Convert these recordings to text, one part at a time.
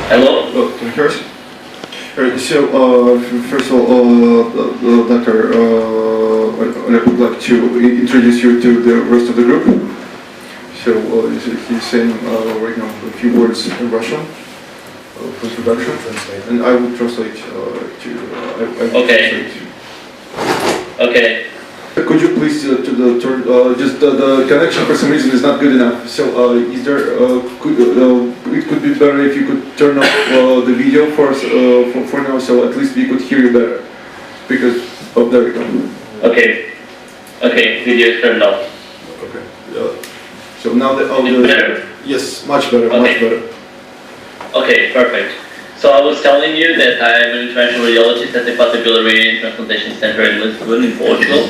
Hello? Can you hear us? Alright, so first of all, Doctor, I would like to introduce you to the rest of the group. So he's saying right now a few words in Russian for introduction, and I will translate Okay. Okay. Could you please turn just the connection for some reason is not good enough. So is there it could be better if you could turn off the video for now, so at least we could hear you better. Because there we go. Okay. Okay. Video is turned off. Okay. So now the audio. Better? Yes, much better. Okay. Much better. Okay. Perfect. So I was telling you that I'm an interventional radiologist at the Possibility Transplantation Center in Lisbon, in Portugal.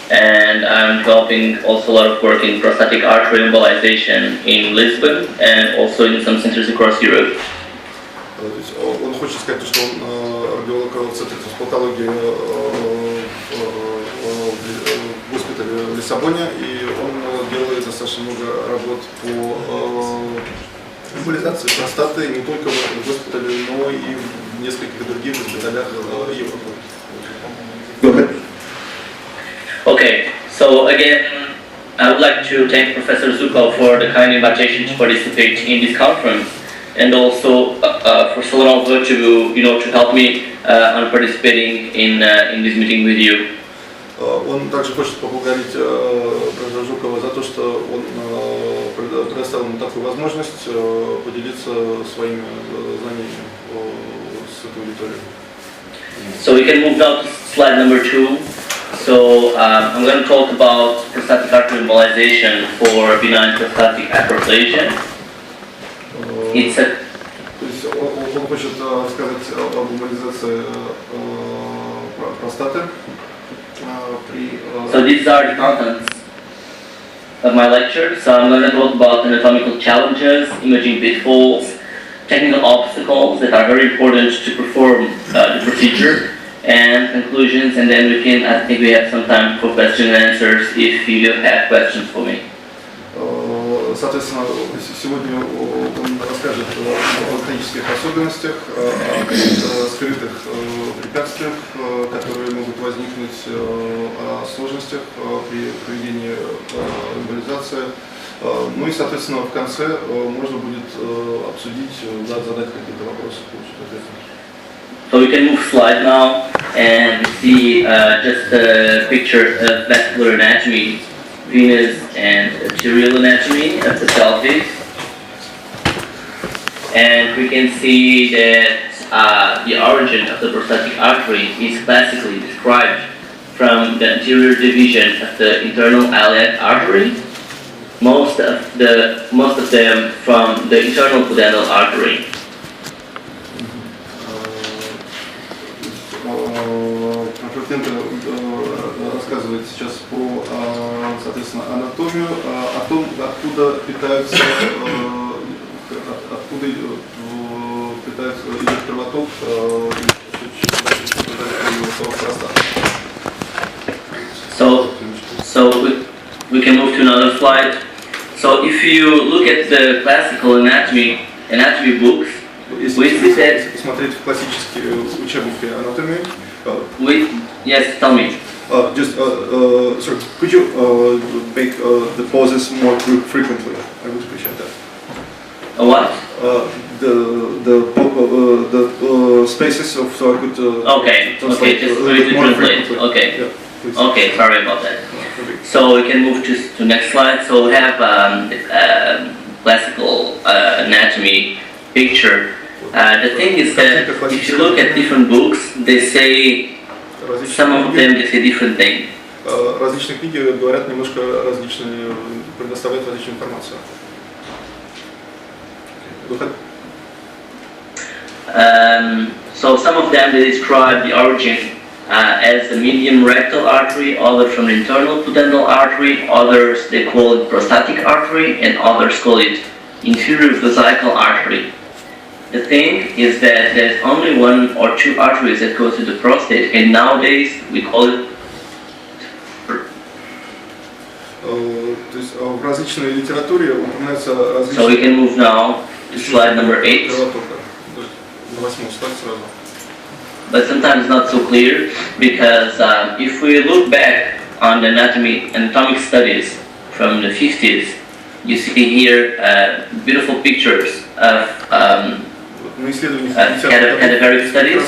And I'm developing also a lot of work in prostatic artery embolization in Lisbon and also in some centers across Europe. Он хочет сказать, что он радиолог в патологии в госпитале в Лиссабоне, и он делает достаточно много работ по эмболизации простаты не только в госпитале, но и в нескольких других госпиталях Европы. Okay, so again, I would like to thank Professor Zukov for the kind invitation to participate in this conference, and also for Solanova to help me on participating in this meeting with you. Он также хочет поблагодарить профессора Жукова за то, что он предоставил ему такую возможность поделиться своими знаниями с этой аудиторией. So we can move now to slide number 2. So I'm going to talk about prostatic artery embolization for benign prostatic hyperplasia. It's a... Он хочет рассказать об эмболизации простаты. So these are the contents of my lecture. So I'm going to talk about anatomical challenges, imaging pitfalls, technical obstacles that are very important to perform the procedure, and conclusions, and then I think we have some time for questions and answers if you have questions for me. Соответственно, сегодня он расскажет о технических особенностях, о каких-то скрытых препятствиях, которые могут возникнуть, о сложностях при проведении эмболизации. Ну и, соответственно, в конце можно будет обсудить, задать какие-то вопросы, получить ответы. So we can move slide now and see just a picture of vascular anatomy, venous and arterial anatomy of the pelvis. And we can see that the origin of the prostatic artery is classically described from the anterior division of the internal iliac artery, most of them from the internal pudendal artery. Рассказывает сейчас про, соответственно, анатомию, о том, откуда питается идет кровоток простаты. So we can move to another slide. So if you look at the classical anatomy books, we see that. Посмотреть в классические учебники анатомии. Yes, tell me. Sir, could you make the pauses more frequently? I would appreciate that. What? The spaces so I could. Okay. Just to translate. Okay. Yeah, okay. Sorry about that. So we can move to next slide. So we have classical anatomy picture. The thing is that if you look at different books, they say some of them they say different things. Различные книги говорят немножко различные, предоставляют различную информацию. So some of them they describe the origin as the medium rectal artery, others from the internal pudendal artery, others they call it prostatic artery, and others call it inferior vesical artery. The thing is that there's only one or two arteries that go to the prostate, and nowadays we call it. То есть в различной литературе упоминаются различные. So we can move now to slide number 8. на 8-й слайд сразу. But sometimes not so clear, because if we look back on the anatomic studies from the 50s, you see here beautiful pictures of cadaveric studies.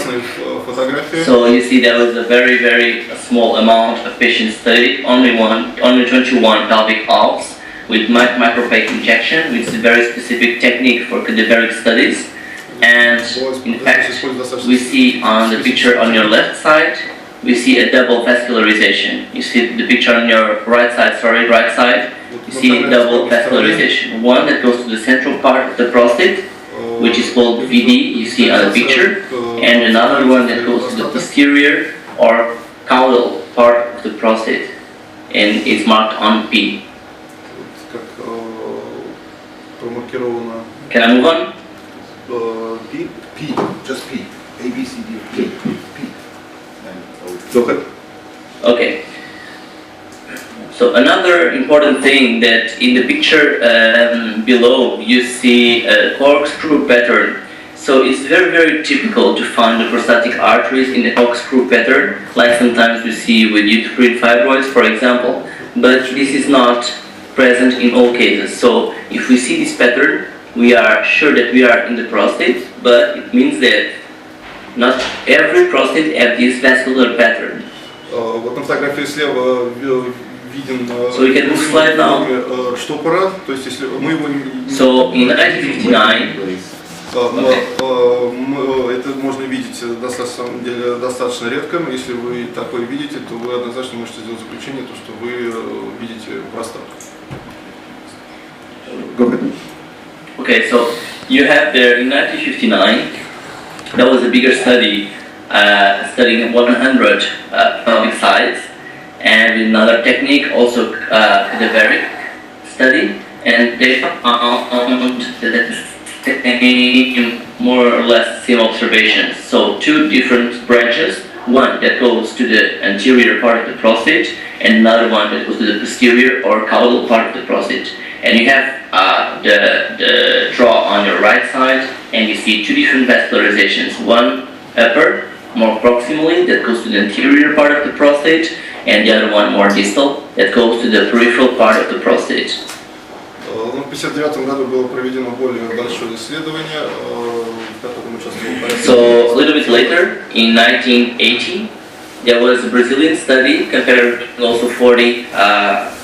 So you see there was a very, very small amount of patients studied, only 21 pelvic valves with micropake injection, which is a very specific technique for cadaveric studies. And in fact, we see on the picture on your left side, we see a double vascularization. You see the picture on your right side, you see double vascularization. One that goes to the central part of the prostate, which is called VD, you see on the picture, and another one that goes to the posterior or caudal part of the prostate, and it's marked on P. Can I move on? P, just P. A, B, C, D, P. Go ahead. Okay. So another important thing that in the picture below you see a corkscrew pattern. So it's very, very typical to find the prostatic arteries in the corkscrew pattern, like sometimes we see with uterine fibroids, for example. But this is not present in all cases. So if we see this pattern, we are sure that we are in the prostate, but it means that not every prostate has this vascular pattern. Вот на фотографии слева виден штопора, то есть если мы его So in 1959, это можно видеть достаточно редко, но если вы такое видите, то вы однозначно можете сделать заключение, то что вы видите простату. Okay, so you have there in 1959, there was a bigger study studying 100 pelvic sites, and another technique, also cadaveric study, and they found more or less same observations. So two different branches, one that goes to the anterior part of the prostate, and another one that goes to the posterior or caudal part of the prostate. And you have the draw on your right side, and you see two different vascularizations. One upper, more proximally, that goes to the anterior part of the prostate, and the other one more distal, that goes to the peripheral part of the prostate. В 1959 году было проведено более большое исследование, в котором участвовало. So a little bit later, in 1980, there was a Brazilian study compared to also 40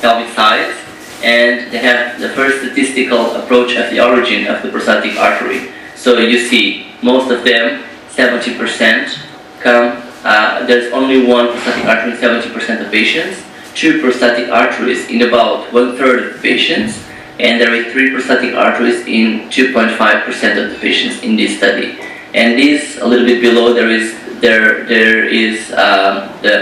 pelvic sites, and they have the first statistical approach of the origin of the prostatic artery. So you see, most of them, 70% come, there's only one prostatic artery in 70% of patients, two prostatic arteries in about 1/3 of the patients, and there are 3 prostatic arteries in 2.5% of the patients in this study. And this, a little bit below, there is the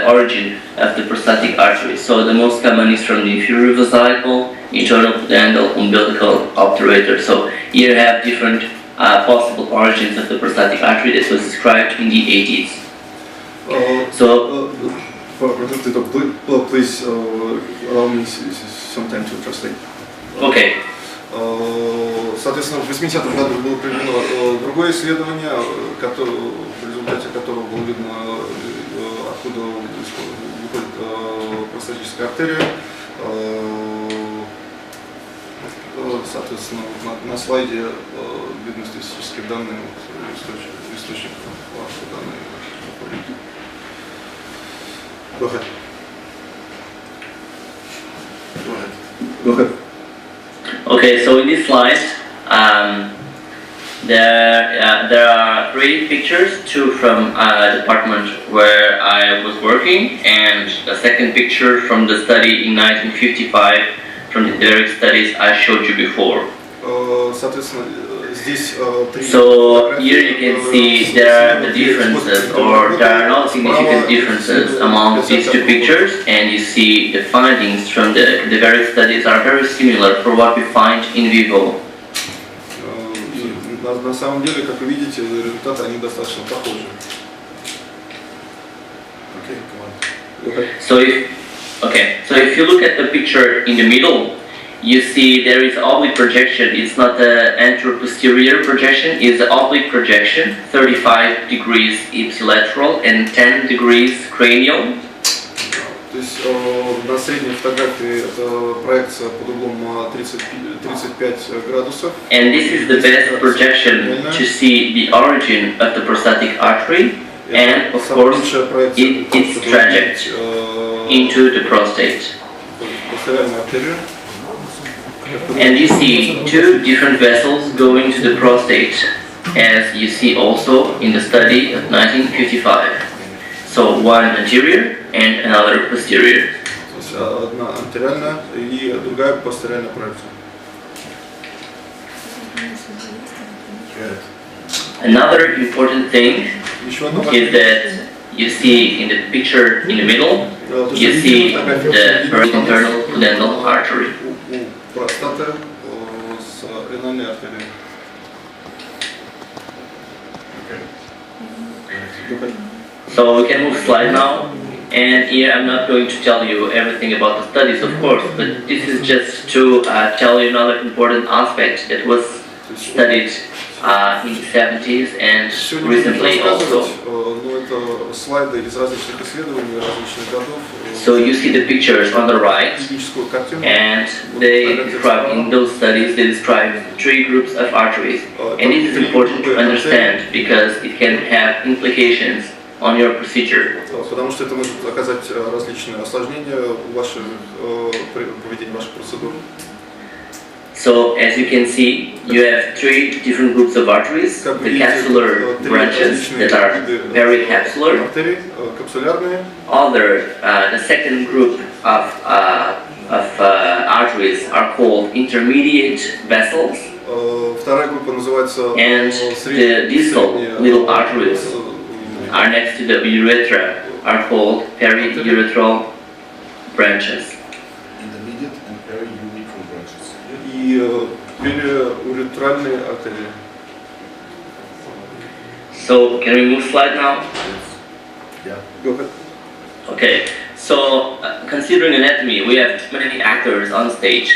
origin of the prostatic artery. So the most common is from the inferior vesicle, internal pudendal, umbilical, obturator. So here you have different possible origins of the prostatic artery that was described in the 80s. Please allow me some time to translate. Okay. Соответственно, в 80-м году было проведено другое исследование, в результате которого было видно, откуда выходит простатическая артерия. Соответственно, на слайде видны статистические данные, источник данные. Go ahead. Go ahead. Okay, so in this slide, there are 3 pictures, 2 from the department where I was working, and the second picture from the study in 1955 from the direct studies I showed you before. So here you can see there are the differences, or there are no significant differences among these 2 pictures, and you see the findings from the various studies are very similar for what we find in vivo. На самом деле, как вы видите, результаты они достаточно похожи. So if you look at the picture in the middle, you see there is oblique projection. It's not the anteroposterior projection, it's the oblique projection, 35 degrees ipsilateral and 10 degrees cranial. То есть на средней фотографии это проекция под углом 35 градусов. And this is the best projection to see the origin of the prostatic artery and, of course, its trajectory into the prostate. And you see two different vessels going to the prostate, as you see also in the study of 1955. So one anterior and another posterior. Одна артериальная и другая постериальная проекция. Another important thing is that you see in the picture in the middle, you see the internal pudendal artery. Простаты с ренальной артерией. So we can move slide now, and here I'm not going to tell you everything about the studies, of course, but this is just to tell you another important aspect that was studied in the 70s and recently also. So you see the pictures on the right, and they describe, in those studies, they describe three groups of arteries. And it is important to understand because it can have implications on your procedure. Потому что это может оказать различные осложнения в ваших поведении ваших процедур. So as you can see, you have three different groups of arteries: the capsular branches that are very capsular. The second group of arteries are called intermediate vessels, and the distal little arteries are next to the urethra, are called periurethral branches. Intermediate and periurethral branches. И периуретральные артерии. So can we move slide now? Yeah. Go ahead. Okay. So considering anatomy, we have many actors on stage.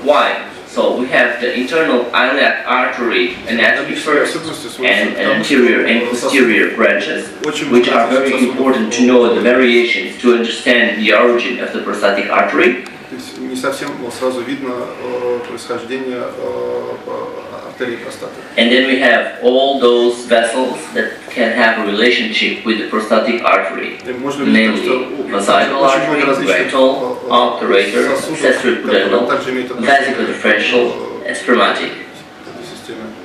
Why? So we have the internal iliac artery anatomy first, and anterior and posterior branches, which are very important to know the variations to understand the origin of the prostatic artery. Не совсем сразу видно происхождение артерии простаты. And then we have all those vessels that can have a relationship with the prostatic artery, namely vesical artery, rectal, obturator, accessory pudendal, vesical differential, and spermatic.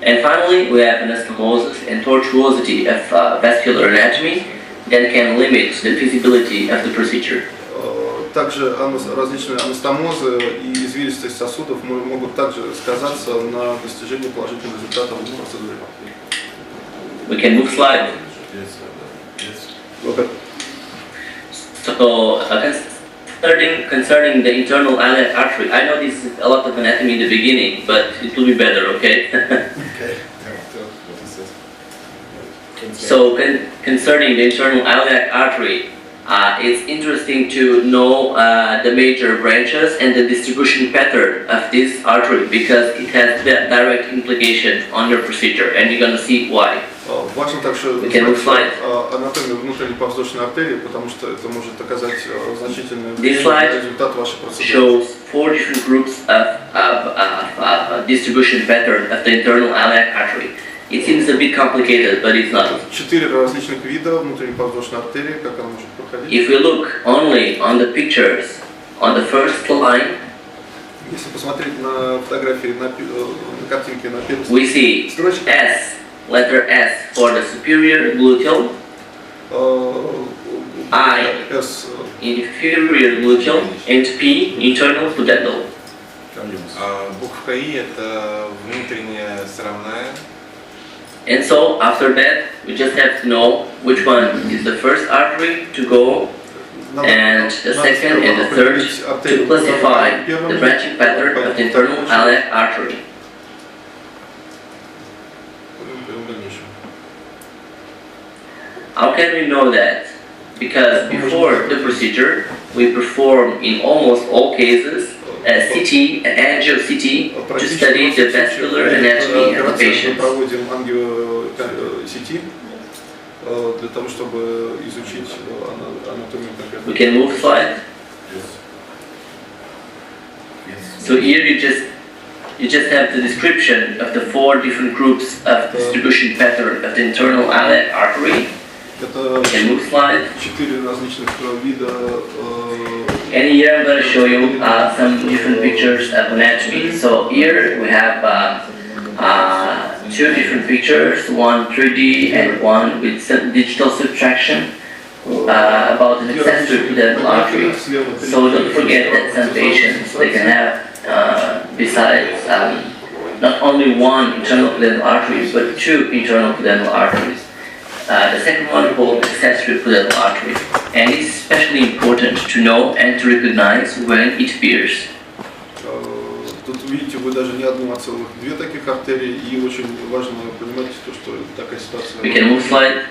And finally, we have anastomosis and tortuosity of vascular anatomy that can limit the feasibility of the procedure. Также различные анастомозы и извилистость сосудов могут также сказаться на достижении положительных результатов в процедуре. We can move slide. Okay. So, concerning the internal iliac artery, I know this is a lot of anatomy in the beginning, but it will be better, okay? Okay. So, concerning the internal iliac artery, it's interesting to know the major branches and the distribution pattern of this artery because it has direct implication on your procedure, and you're going to see why. Важно также знать анатомию внутренней подвздошной артерии, потому что это может оказать значительный результат вашей процедуры. This slide shows 4 different groups of distribution pattern of the internal iliac artery. It seems a bit complicated, but it's not. 4 различных вида внутренней подвздошной артерии, как она может проходить. If we look only on the pictures on the first line, если посмотреть на фотографии, на картинке на первой we see S, letter S for the superior gluteal, I, inferior gluteal, and P, internal pudendal. Буква И это внутренняя срамная. And so after that, we just have to know which one is the first artery to go, and the second and the third to classify the branching pattern of the internal iliac artery. How can we know that? Because before the procedure, we perform in almost all cases a CT, an angio-CT, to study the vascular anatomy of the patients. Проводим ангио-CT для того, чтобы изучить анатомию конкретно. We can move slide. So here you just have the description of the 4 different groups of distribution pattern of the internal iliac artery. Это Can move slide. 4 различных вида. And here I'm going to show you some different pictures of anatomy. So here we have 2 different pictures, one 3D and one with digital subtraction about an accessory pudendal artery. So don't forget that some patients, they can have besides not only one internal pudendal artery but 2 internal pudendal arteries. The second one called accessory pudendal artery, and it's especially important to know and to recognize when it appears. Тут видите, вы даже не одну, а целых 2 таких артерии, и очень важно понимать, что такая ситуация. We can move slide.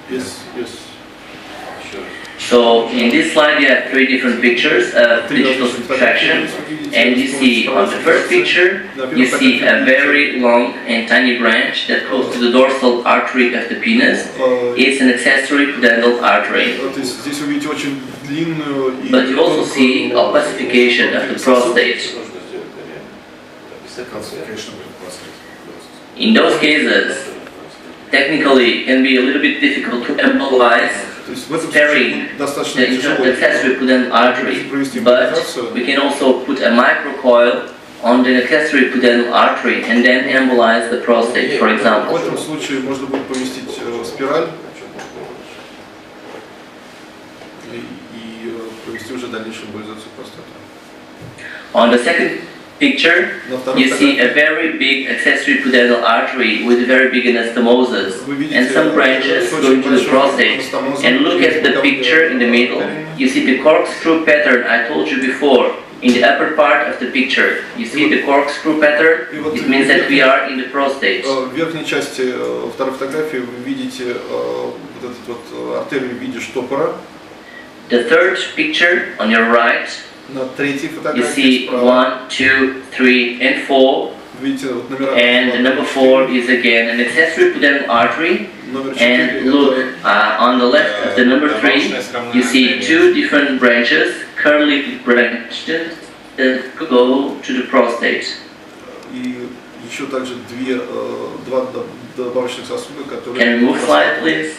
Yes. So in this slide you have 3 different pictures of digital subtraction, and you see on the first picture you see a very long and tiny branch that goes to the dorsal artery of the penis. It's an accessory pudendal artery. Здесь вы видите очень длинную. But you also see a opacification of the prostate. In those cases, technically it can be a little bit difficult to embolize sparing the accessory pudendal artery, but we can also put a microcoil on the accessory pudendal artery and then embolize the prostate, for example. В этом случае можно будет поместить спираль и провести уже дальнейшую эмболизацию простаты. On the second picture, you see a very big accessory pudendal artery with very big anastomosis and some branches going to the prostate. And look at the picture in the middle. You see the corkscrew pattern I told you before. In the upper part of the picture, you see the corkscrew pattern. It means that we are in the prostate. В верхней части второй фотографии вы видите вот эту вот артерию в виде штопора. The third picture on your right, На третьей you фотографии see 1, 2, 3, and 4. видите вот номера. And the number 4 is again an accessory pudendal artery. And look, on the left of the number 3, you see 2 different branches, curly branches, that go to the prostate. И еще также два добавочных сосуда, которые. Can we move slide, please?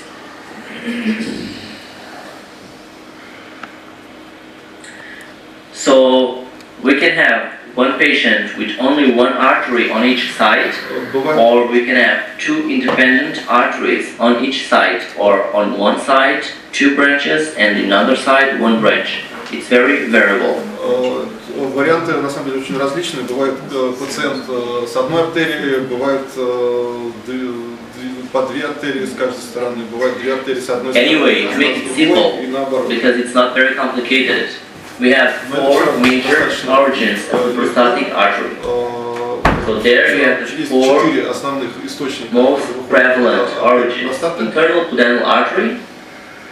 So we can have one patient with only one artery on each side, or we can have 2 independent arteries on each side, or on one side 2 branches and another side 1 branch. It's very variable. Варианты на самом деле очень различные. Бывает пациент с одной артерией, бывает по 2 артерии с каждой стороны, бывает 2 артерии с одной стороны. Anyway, to make it simple, because it's not very complicated, we have 4 major origins of the prostatic artery. So there you have the 4 most prevalent origins: internal pudendal artery,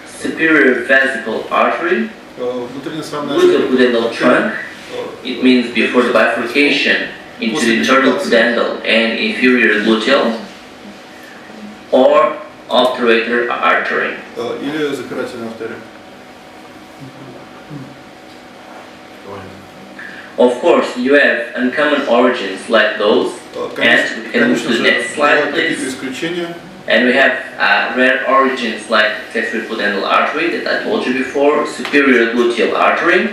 superior vesical artery, gluteal pudendal trunk. It means before the bifurcation into the internal pudendal and inferior gluteal, or obturator artery. Или запирательная артерия. Of course, you have uncommon origins like those, and we can move to the next slide, please. And we have rare origins like accessory pudendal artery that I told you before, superior gluteal artery,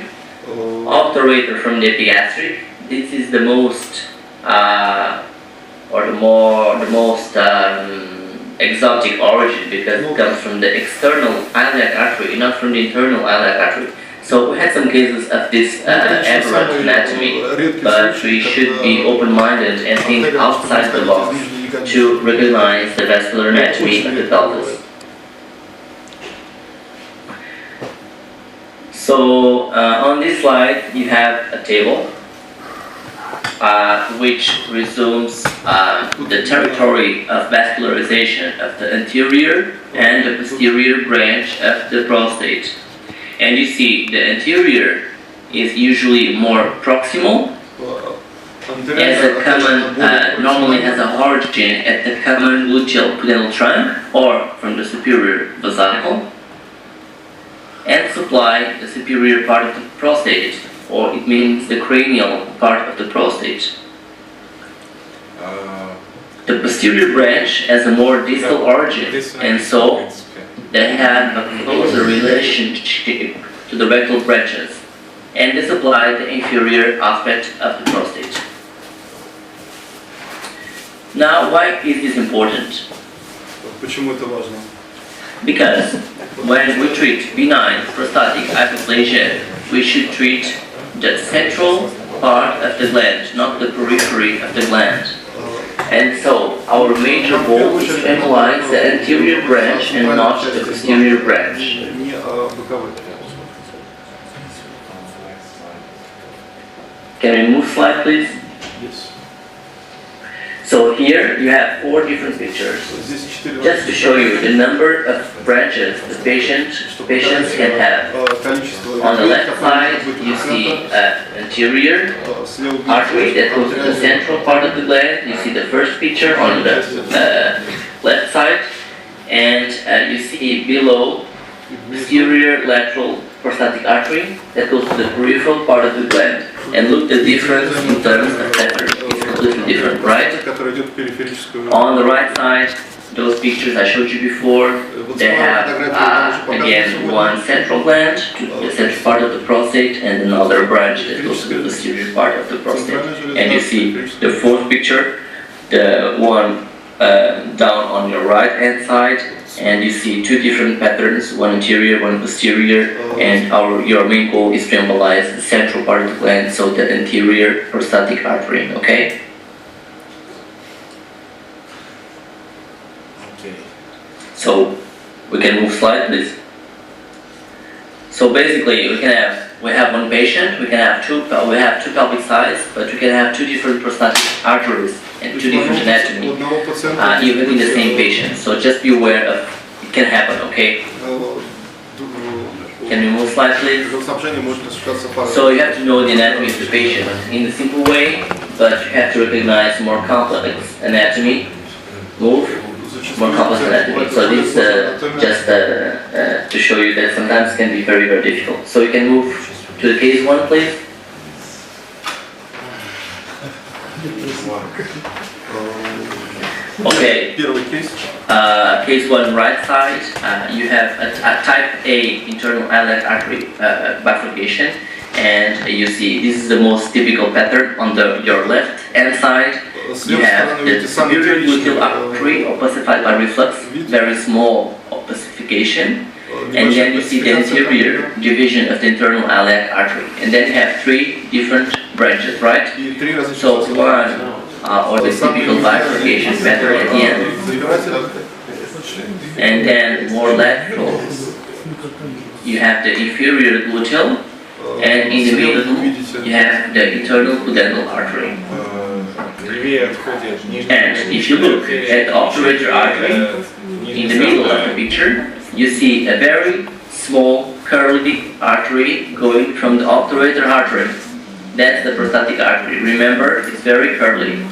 obturator from the epigastric. This is the most, the most exotic origin because it comes from the external iliac artery, not from the internal iliac artery. So we had some cases of this aberrant anatomy, but we should be open-minded and think outside the box to recognize the vascular anatomy of the pelvis. So on this slide you have a table which resumes the territory of vascularization of the anterior and the posterior branch of the prostate. And you see the anterior is usually more proximal, as a common, normally has a origin at the common gluteal pudendal trunk or from the superior vesicle, and supply the superior part of the prostate, or it means the cranial part of the prostate. The posterior branch has a more distal origin, and so they have a closer relationship to the rectal branches, and they supply the inferior aspect of the prostate. Now, why is this important? Почему это важно? Because when we treat benign prostatic hyperplasia, we should treat the central part of the gland, not the periphery of the gland. And so, our major goal is to analyze the anterior branch and not the posterior branch. Не боковой. Can we move slide, please? Yes. So here you have 4 different pictures. Здесь 4 Just to show you the number of branches the patients can have. On the left side, you see anterior artery that goes to the central part of the gland. You see the first picture on the left side, and you see below posterior lateral prostatic artery that goes to the peripheral part of the gland. And look the difference in terms of pattern. It's completely different, right? On the right side, those pictures I showed you before, they have again one central gland to the central part of the prostate and another branch that goes to the posterior part of the prostate. And you see the 4th picture, the one down on your right hand side, and you see 2 different patterns, one anterior, one posterior, and your main goal is to embolize the central part of the gland, so the anterior prostatic artery, okay? So we can move slide, please. So basically, we have one patient. We have two pelvic sides, but we can have 2 different prostatic arteries and 2 different anatomy, even in the same patient. So just be aware of it can happen. Okay. Can we move slide, please? So you have to know the anatomy of the patient in a simple way, but you have to recognize more complex anatomy. Move. More complex anatomy. So this just to show you that sometimes it can be very, very difficult. So you can move to the case 1, please. Okay. Case 1, right side. You have a type A internal iliac artery bifurcation, and you see this is the most typical pattern on your left hand side. You have the superior gluteal artery opacified by reflux, very small opacification, and then you see the anterior division of the internal iliac artery, and then you have 3 different branches, right? So one, or the typical bifurcation pattern at the end, and then more lateral, you have the inferior gluteal, and in the middle you have the internal pudendal artery. And if you look at the obturator artery, in the middle of the picture, you see a very small curly artery going from the obturator artery. That's the prostatic artery. Remember, it's very curly.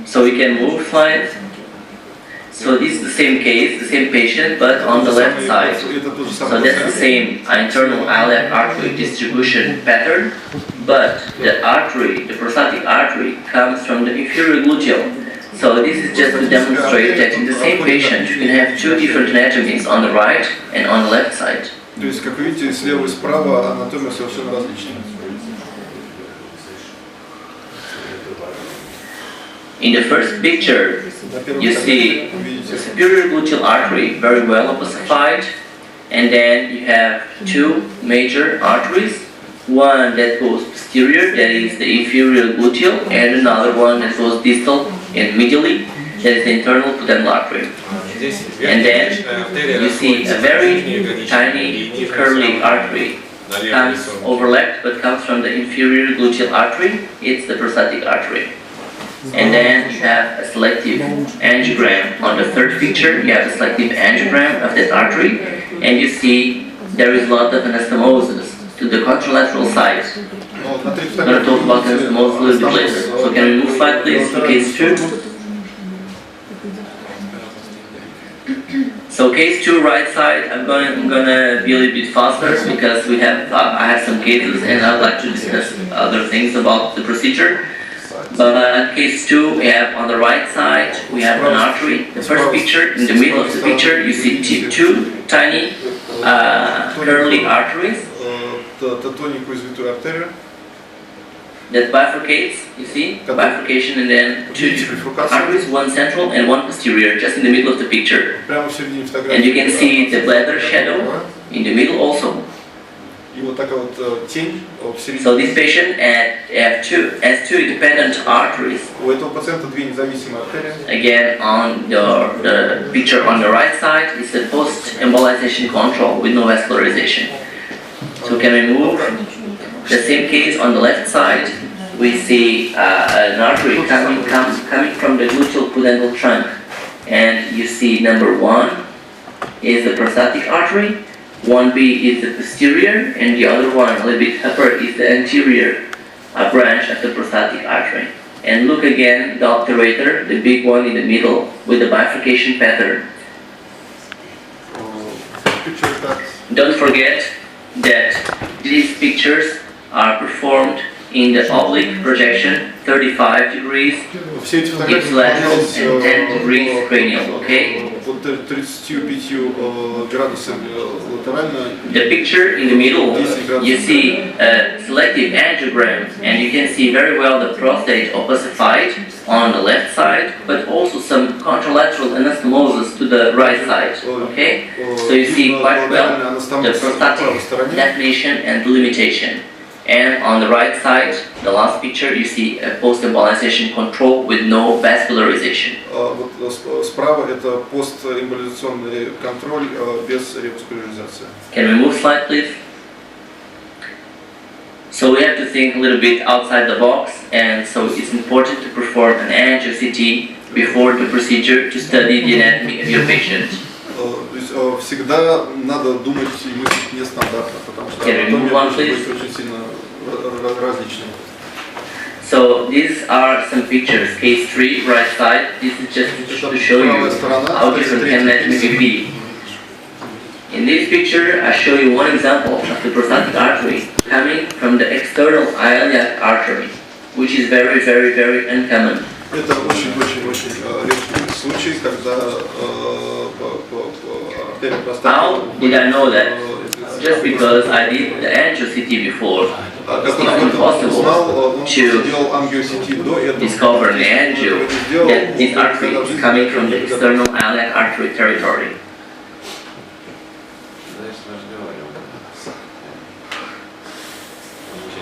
So we can move slide. So this is the same case, the same patient, but on the left side. So that's the same internal iliac artery distribution pattern, but the artery, the prostatic artery, comes from the inferior gluteal. So this is just to demonstrate that in the same patient you can have 2 different anatomies on the right and on the left side. То есть, как видите, слева и справа анатомия совершенно различная. In the first picture, you see the superior gluteal artery very well opacified, and then you have 2 major arteries, one that goes posterior, that is the inferior gluteal, and another one that goes distal and medially, that is the internal pudendal artery. And then you see a very tiny curly artery, comes overlapped but comes from the inferior gluteal artery. It's the prostatic artery. and then you have a selective angiogram. On the third picture, you have a selective angiogram of that artery, and you see there is a lot of anastomosis to the contralateral side. I'm going to talk about anastomosis a little bit later. So can we move slide please to case 2? So case 2, right side, I'm gonna be a little bit faster because we have I have some cases and I'd like to discuss other things about the procedure. But case 2, we have on the right side, we have an artery. The first picture, in the middle of the picture, you see two tiny curly arteries that bifurcates, you see, bifurcation, and then two arteries, one central and one posterior, just in the middle of the picture. And you can see the bladder shadow in the middle also. So this patient has two independent arteries. Again, on the picture on the right side is the post-embolization control with no vascularization. So can we move? The same case on the left side, we see an artery coming from the gluteal pudendal trunk, and you see number 1 is the prostatic artery, 1B is the posterior, and the other one, a little bit upper, is the anterior branch of the prostatic artery. And look again, the obturator, the big one in the middle, with the bifurcation pattern. Don't forget that these pictures are performed in the oblique projection, 35 degrees ipsilateral and 10 degrees cranial, okay? The picture in the middle, you see a selective angiogram, and you can see very well the prostate ossified on the left side, but also some contralateral anastomosis to the right side, okay? So you see quite well the prostatic definition and delimitation. And on the right side, the last picture, you see a post-embolization control with no vascularization. Справа это постэмболизационный контроль без реваскуляризации. Can we move slide, please? So we have to think a little bit outside the box, and so it's important to perform an angio-CT before the procedure to study the anatomy of your patient. Всегда надо думать и мыслить нестандартно, потому что анатомия может быть очень сильно различной. So these are some pictures. Case 3, right side. This is just to show you how different anatomy may be. In this picture, I show you one example of the prostatic artery coming from the external iliac artery, which is very, very, very uncommon. Это очень-очень-очень редкий случай, когда артерия простаты. How did I know that? Just because I did the angio-CT before. It's impossible to discover the angio that this artery is coming from the external iliac artery territory.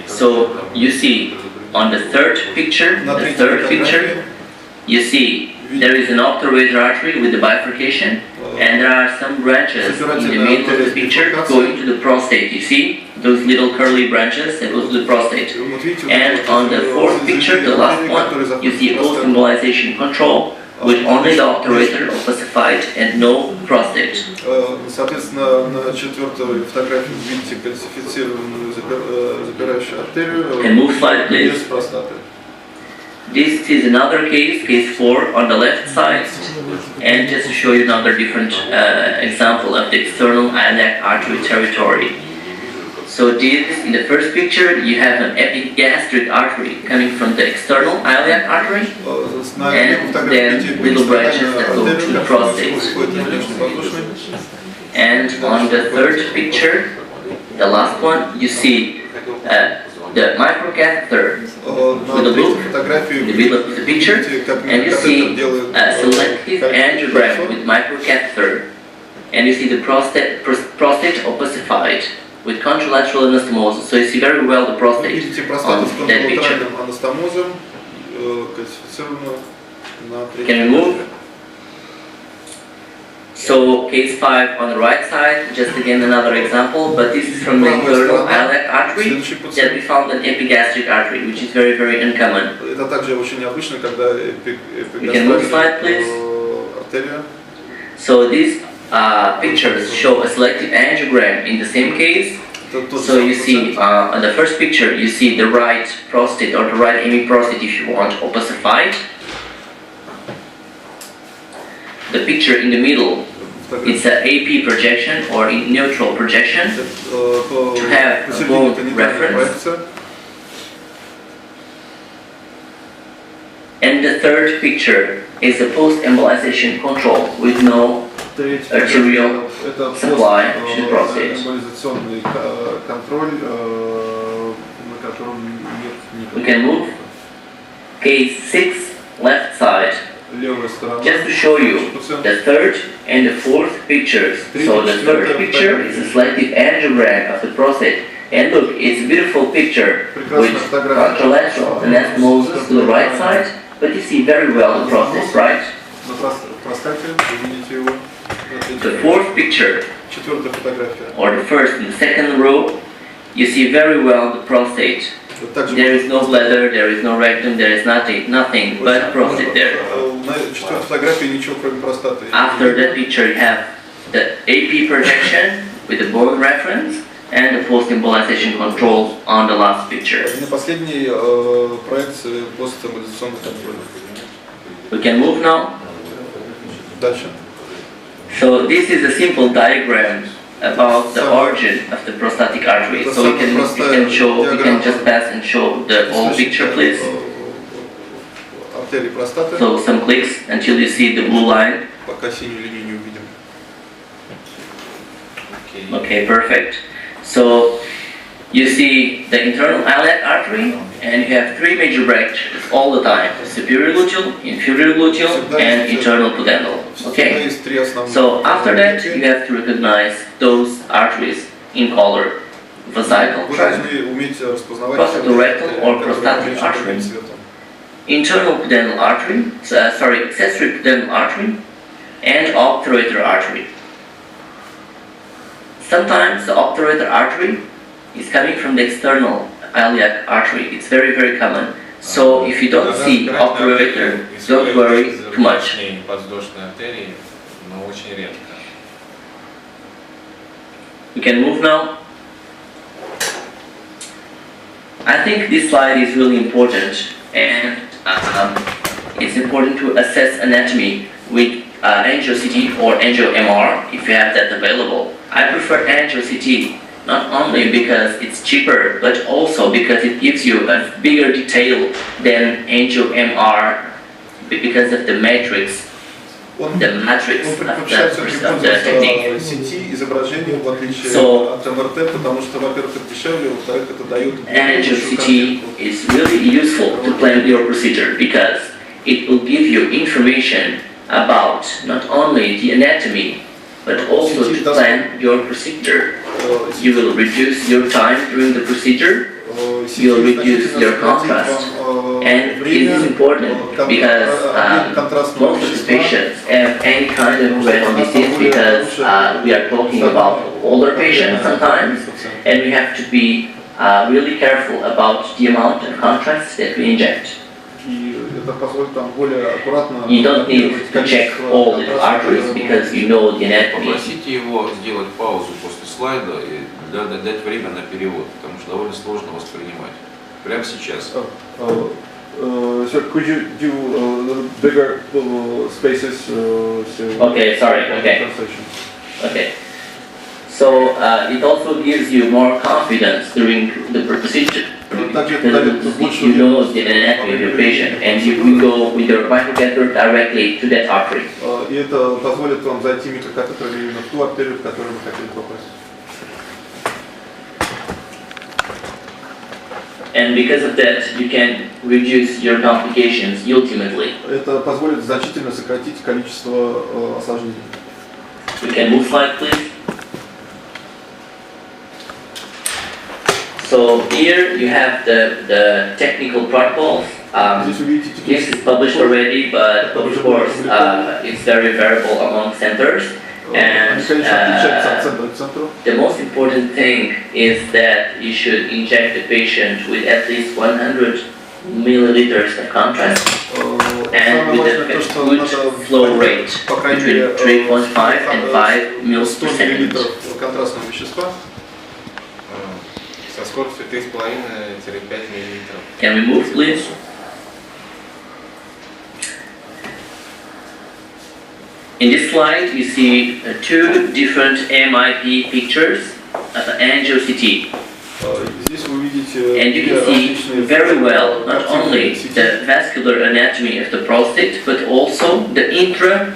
So you see on the third picture, you see there is an obturator artery with the bifurcation, and there are some branches in the middle of the picture going to the prostate. You see those little curly branches that go to the prostate. And on the fourth picture, the last one, you see post-embolization control with only the obturator ossified and no prostate. Соответственно, на четвертой фотографии вы видите кальцифицированную запирающую артерию без простаты. This is another case, case 4 on the left side, and just to show you another different example of the external iliac artery territory. So this, in the first picture, you have an epigastric artery coming from the external iliac artery, and then little branches that go to the prostate. And on the third picture, the last one, you see the microcatheter with a loop in the middle of the picture, and you see a selective angiogram with microcatheter, and you see the prostate ossified with contralateral anastomosis. So you see very well the prostate on that picture. Can we move? So case 5 on the right side, just again another example, but this is from the internal iliac artery that we found an epigastric artery, which is very, very uncommon. Это также очень необычно, когда You can move slide, please. артерия. So these pictures show a selective angiogram in the same case. So you see on the first picture, you see the right prostate or the right hemiprostate, if you want, opacified. The picture in the middle, it's an AP projection or in neutral projection to have a bone reference. And the third picture is the post-embolization control with no arterial supply to the prostate. Эмболизационный контроль, на котором нет We can move. Case 6, left side. левая сторона. Just to show you the third and the fourth pictures. So the third picture is a selective angiogram of the prostate. And look, it's a beautiful picture with contralateral anastomosis to the right side, but you see very well the prostate, right? На простате вы видите его. The fourth picture, Четвертая фотография. or the first and the second row, you see very well the prostate. There is no bladder, there is no rectum, there is nothing but prostate there. На четвертой фотографии ничего кроме простаты. After that picture you have the AP projection with the bone reference and the post-embolization control on the last picture. На последней проекции постэмболизационный контроль. We can move now. Дальше. So this is a simple diagram about the origin of the prostatic artery. So we can just pass and show the whole picture, please. Артерии простаты. So some clicks until you see the blue line. Пока синюю линию не увидим. Okay, perfect. So you see the internal iliac artery, and you have three major branches all the time: superior gluteal, inferior gluteal, and internal pudendal. Okay. So after that, you have to recognize those arteries in color: vesical tract, prostatorectal or prostatic artery, internal pudendal artery, accessory pudendal artery, and obturator artery. Sometimes the obturator artery is coming from the external iliac artery. It's very, very common. So if you don't see obturator, don't worry too much. We can move now. I think this slide is really important, and it's important to assess anatomy with angio-CT or angio-MR if you have that available. I prefer angio-CT not only because it's cheaper, but also because it gives you a bigger detail than angio-MR because of the matrix. The matrix of the technique. So, angio-CT is really useful to plan your procedure because it will give you information about not only the anatomy but also to plan your procedure. You will reduce your time during the procedure, you will reduce your contrast, and it is important because most of the patients have any kind of renal disease because we are talking about older patients sometimes, and we have to be really careful about the amount of contrast that we inject. You don't need to check all the arteries because you know the anatomy. Попросите его сделать паузу после слайда и дать время на перевод, потому что довольно сложно воспринимать. Прямо сейчас. So could you do bigger spaces? Okay, sorry. Okay. Okay. So it also gives you more confidence during the procedure. Because you know the anatomy of your patient, and you will go with your microcatheter directly to that artery. И это позволит вам зайти микрокатетером именно в ту артерию, в которую вы хотели попасть. And because of that, you can reduce your complications ultimately. Это позволит значительно сократить количество осложнений. We can move slide, please. So here you have the technical protocols. This is published already, but of course it's very variable among centers. And the most important thing is that you should inject the patient with at least 100 milliliters of contrast and with a good flow rate between 3.5 and 5 mils per second. Контрастного вещества со скоростью 3,5-5 мл. Can we move, please? In this slide, you see two different MIP pictures of an angio-CT. Здесь вы видите And you can see very well not only the vascular anatomy of the prostate, but also the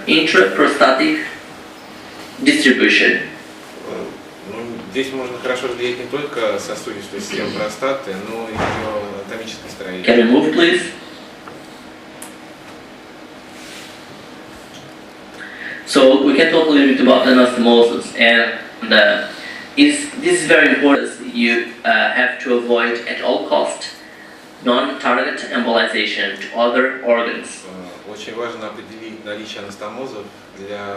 intraprostatic distribution. Здесь можно хорошо разглядеть не только сосудистую систему простаты, но и ее анатомическое строение. Can we move, please? So we can talk a little bit about anastomosis, and this is very important. You have to avoid at all cost non-target embolization to other organs. Очень важно определить наличие анастомозов для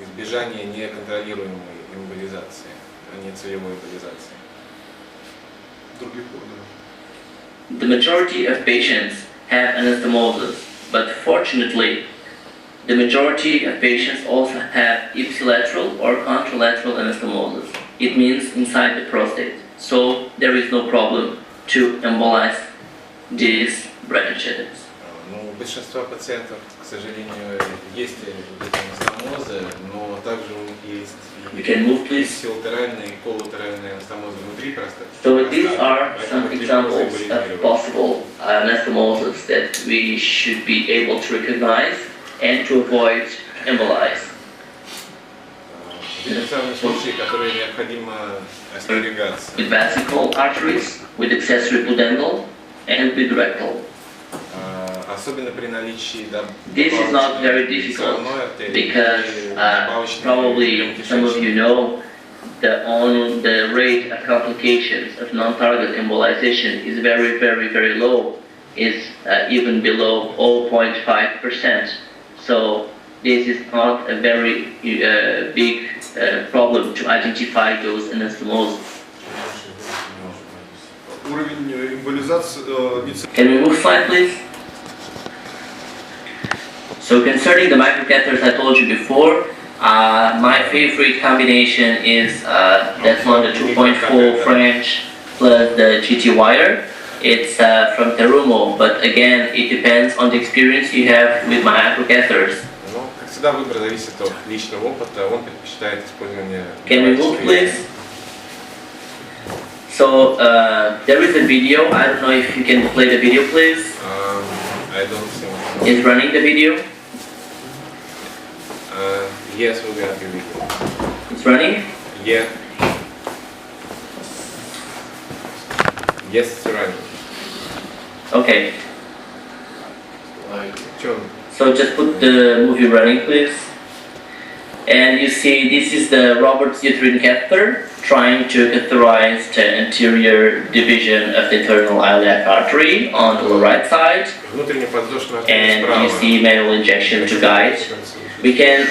избежания неконтролируемой эмболизации, а не целевой эмболизации. других органов. The majority of patients have anastomosis, but fortunately, the majority of patients also have ipsilateral or contralateral anastomosis. It means inside the prostate. So there is no problem to embolize these branches. Ну, у большинства пациентов, к сожалению, есть эти анастомозы, но также у них есть и силатеральные и коллатеральные анастомозы внутри простаты. So these are some examples of possible anastomosis that we should be able to recognize and to avoid embolize. Это самые случаи, которые необходимо остерегаться. With vesical arteries, with accessory pudendal, and with rectal. Особенно при наличии This is not very difficult because probably some of you know the rate of complications of non-target embolization is very, very, very low. It's even below 0.5%. So this is not a very big problem to identify those anastomosis. Уровень эмболизации Can we move slide, please? So concerning the microcatheters, I told you before, my favorite combination is that one, the 2.4 French plus the GT wire. It's from Terumo, but again, it depends on the experience you have with my microcatheters. Ну, как всегда, выбор зависит от личного опыта. Он предпочитает использование. Can we move, please? So there is a video. I don't know if you can play the video, please. I don't think. Is running the video? Yes, we got the video. It's running? Yeah. Yes, it's running. Okay. Чё? So just put the movie running, please. And you see, this is the Robert's uterine catheter trying to catheterize the anterior division of the internal iliac artery on the right side. Внутренняя подвздошная артерия And you справа. see manual injection to guide. We can,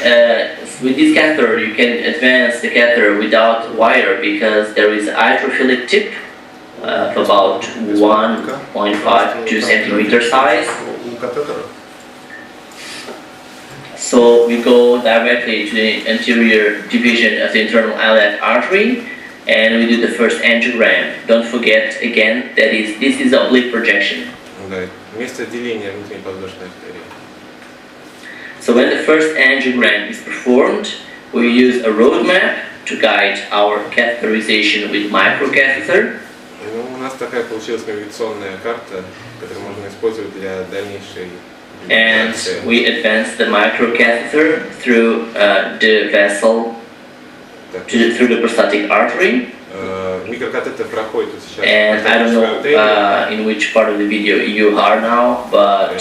with this catheter, you can advance the catheter without wire because there is an hydrophilic tip of about 1.5 to 2 centimeter size. у катетера. So we go directly to the anterior division of the internal iliac artery and we do the first angiogram. Don't forget again that this is oblique projection. Да, место отделения внутренней подвздошной артерии. So when the first angiogram is performed, we use a roadmap to guide our catheterization with microcatheter. Ну, у нас такая получилась навигационная карта, которую можно использовать для дальнейшей. And we advance the microcatheter through the vessel, through the prostatic artery. Микрокатетер проходит вот сейчас. And I don't know in which part of the video you are now, but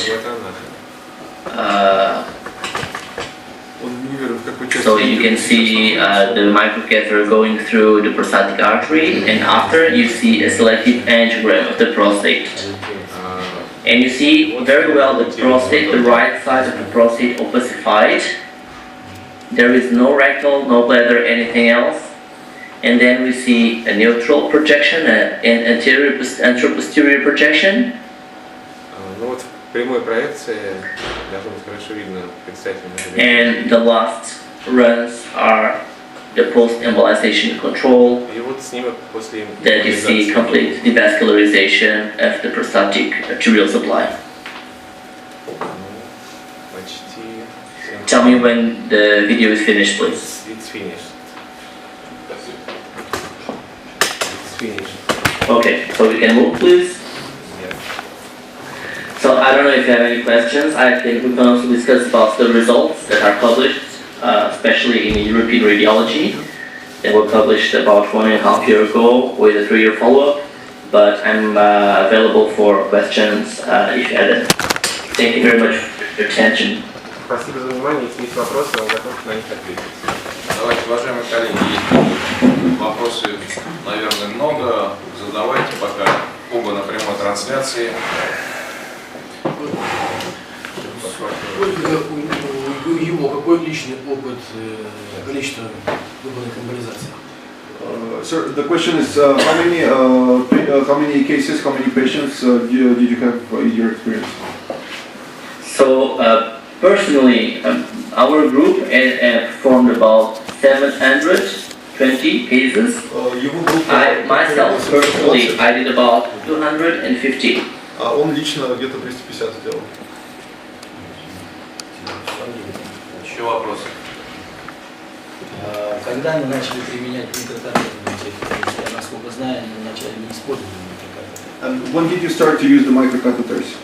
so you can see the microcatheter going through the prostatic artery, and after you see a selective angiogram of the prostate. And you see very well the prostate, the right side of the prostate opacified. there is no rectal, no bladder, anything else. And then we see a neutral projection, an anterior-posterior projection. Ну вот в прямой проекции должно быть хорошо видно предстательное. And the last runs are the post-embolization control. И вот снимок после That you see complete devascularization of the prostatic arterial supply. Почти. Tell me when the video is finished, please. It's finished. It's finished. Okay, so we can move, please. Yeah. So I don't know if you have any questions. I think we can also discuss about the results that are published, especially in European radiology. They were published about 1.5 years ago with a 3-year follow-up. But I'm available for questions if you have them. Thank you very much for your attention. Спасибо за внимание. Если есть вопросы, я готов на них ответить. Давайте, уважаемые коллеги, вопросы, наверное, много. Задавайте пока оба на прямой трансляции. Его какой личный опыт количества выбранных эмболизаций? Sir, the question is how many cases, how many patients did you have in your experience? So personally, our group performed about 720 cases. I myself personally I did about 250. А он лично где-то 250 сделал. Еще вопросы? Когда они начали применять микрокатетерные техники? Я, насколько знаю, они начали не использовать микрокатетеры. And when did you start to use the microcatheters?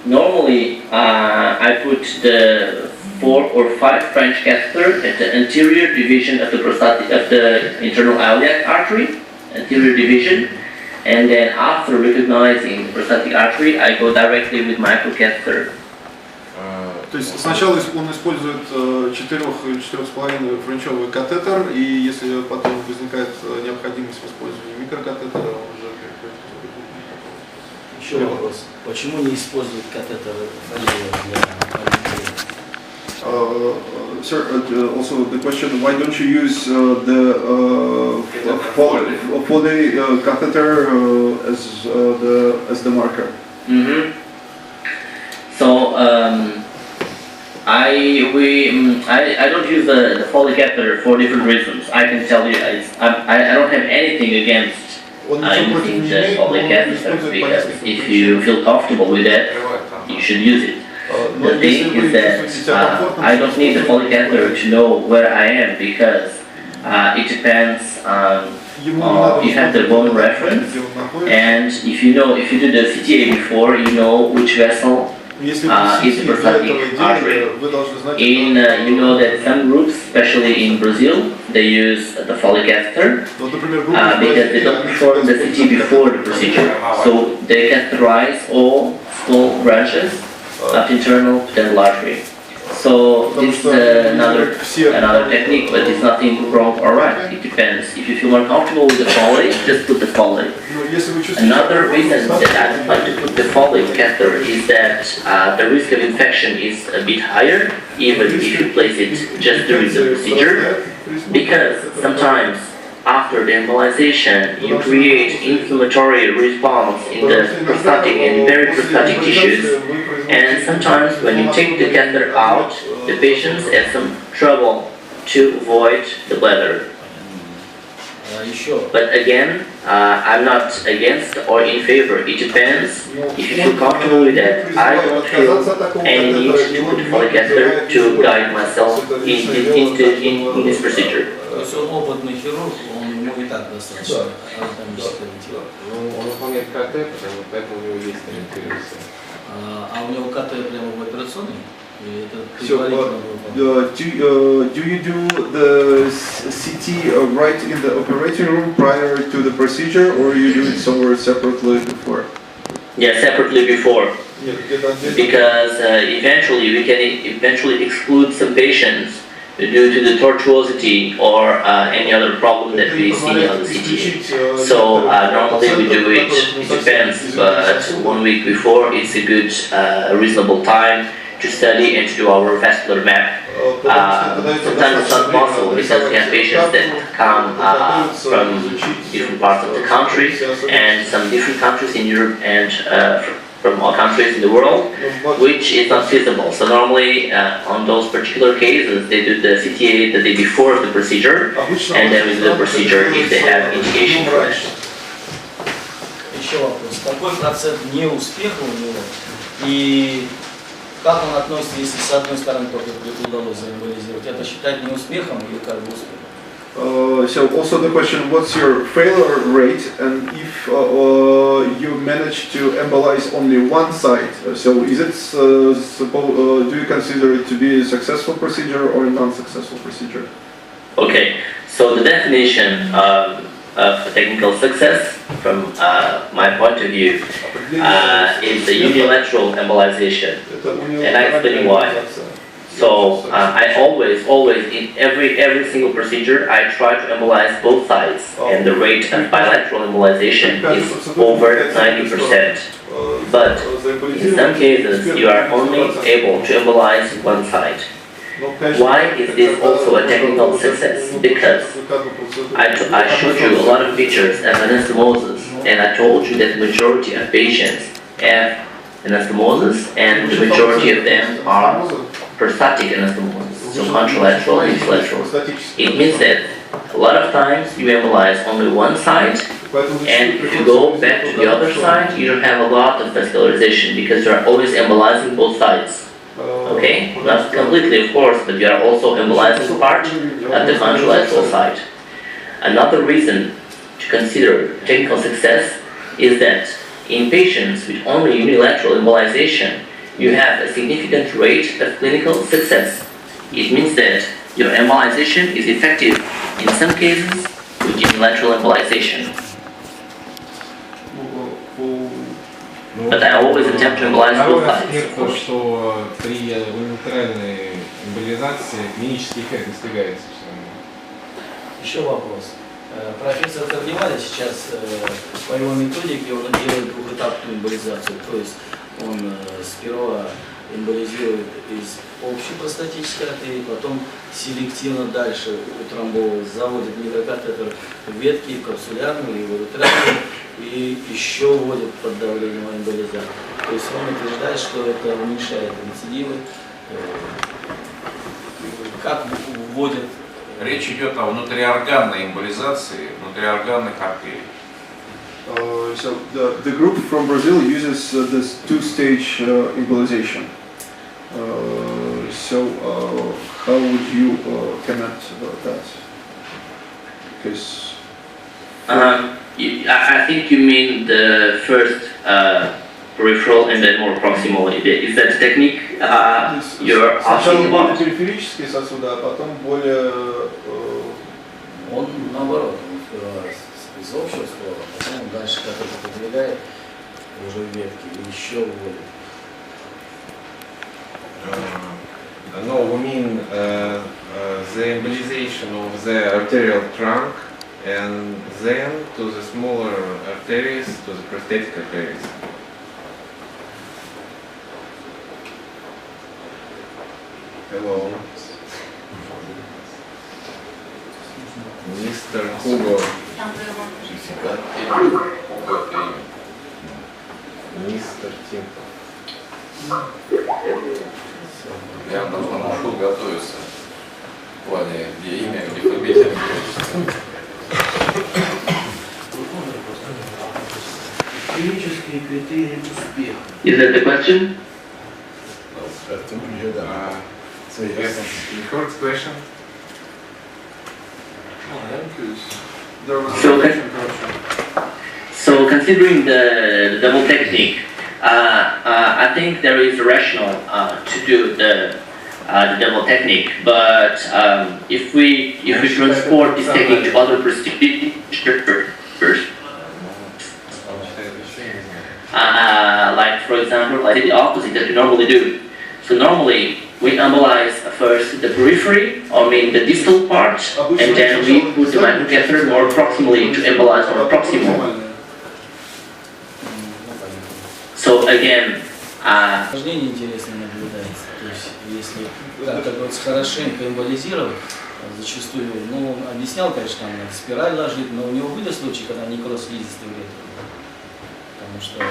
Normally, I put the 4 or 5 French catheter at the anterior division of the internal iliac artery, anterior division, and then after recognizing the prostatic artery, I go directly with microcatheter. То есть сначала он использует 4,5 френчевый катетер, и если потом возникает необходимость в использовании микрокатетера, он уже переходит. Еще вопрос. Почему не используют катетеры для Sir, also the question, why don't you use the Foley catheter as the marker? Mm-hmm. So I don't use the Foley catheter for different reasons. I can tell you I don't have anything against using the Foley catheter, because if you feel comfortable with that, you should use it. The thing is that I don't need the Foley catheter to know where I am, because it depends on you have the bone reference, and if you do the CTA before, you know which vessel is the prostatic artery. You know that some groups, especially in Brazil, they use the Foley catheter because they don't perform the CT before the procedure, so they catheterize all small branches of internal pudendal artery. So this is another technique, but it's nothing wrong or right. It depends. If you feel more comfortable with the Foley, just put the Foley. Another reason that I don't like to put the Foley catheter is that the risk of infection is a bit higher, even if you place it just during the procedure, because sometimes after the embolization you create inflammatory response in the prostatic and periprostatic tissues, and sometimes when you take the catheter out, the patients have some trouble to avoid the bladder. But again, I'm not against or in favor. It depends. If you feel comfortable with that, I don't feel any need to put the Foley catheter to guide myself in this procedure. Он опытный хирург, ему и так достаточно анатомического тела. Он выполняет КТ, поэтому у него есть ориентироваться. А у него КТ прямо в операционной? So, do you do the CT right in the operating room prior to the procedure, or you do it somewhere separately before? Yeah, separately before. Because eventually we can exclude some patients due to the tortuosity or any other problem that we see on the CTA. So normally we do it depends, but 1 week before it's a good reasonable time to study and to do our vascular map. Sometimes it's not possible because we have patients that come from different parts of the country and some different countries in Europe and from all countries in the world, which is not feasible. So normally on those particular cases they do the CTA the day before the procedure and then we do the procedure if they have indication for it. Еще вопрос. Какой процент неуспеха у него и как он относится, если с одной стороны только удалось заэмболизировать? Это считать неуспехом или как бы успехом? So also the question, what's your failure rate, and if you manage to embolize only one side, so is it do you consider it to be a successful procedure or a non-successful procedure? Okay, so the definition of technical success from my point of view is the unilateral embolization, and I explain why. So I always in every single procedure I try to embolize both sides, and the rate of bilateral embolization is over 90%. But in some cases you are only able to embolize one side. Why is this also a technical success? Because I showed you a lot of pictures of anastomosis, and I told you that the majority of patients have anastomosis, and the majority of them are prostatic anastomosis, so contralateral and ipsilateral. It means that a lot of times you embolize only one side, and if you go back to the other side, you don't have a lot of vascularization because you are always embolizing both sides. Okay, not completely of course, but you are also embolizing part of the contralateral side. Another reason to consider technical success is that in patients with only unilateral embolization, you have a significant rate of clinical success. It means that your embolization is effective in some cases with unilateral embolization. But I always attempt to embolize both sides. Что при униlaterальной эмболизации клинический эффект достигается. Еще вопрос. Профессор Артериальный сейчас по его методике он делает двухэтапную эмболизацию, то есть он сперва эмболизирует из общей простатической артерии, потом селективно дальше утрамбовывает, заводит микрокатетер в ветки, капсулярную и уроандрологию, и еще вводит под давлением эмболизатор. То есть он утверждает, что это уменьшает рецидивы. Как вводит? Речь идет о внутриорганной эмболизации, внутриорганных артерий. So the group from Brazil uses this two-stage embolization. So how would you comment about that? Because I think you mean the first peripheral and then more proximal. Is that the technique you're asking about? Периферический сосуд, а потом более... Он наоборот, он сперва из общего ствола, потом он дальше как-то продвигает уже ветки и еще вводит. No, we mean the embolization of the arterial trunk and then to the smaller arteries, to the prostatic arteries. Hello. Mr. Hugo. Mr. Tinto. Я давно нашел готовиться в плане, где имя, где фамилия, Клинические критерии успеха. Is that the question? Yes, you heard the question? So considering the double technique, I think there is a rationale to do the double technique. But if we transport this technique to other procedures, like for example, I did the opposite that we normally do. So normally we embolize first the periphery, I mean the distal part, and then we put the microcatheter more proximally to embolize more proximal. So again, Упражнение интересно наблюдается. То если так, как говорится, хорошенько эмболизировать, зачастую, ну, он объяснял, конечно, там надо спираль ложить, но у него были случаи, когда некроз слизистой уретры. Потому что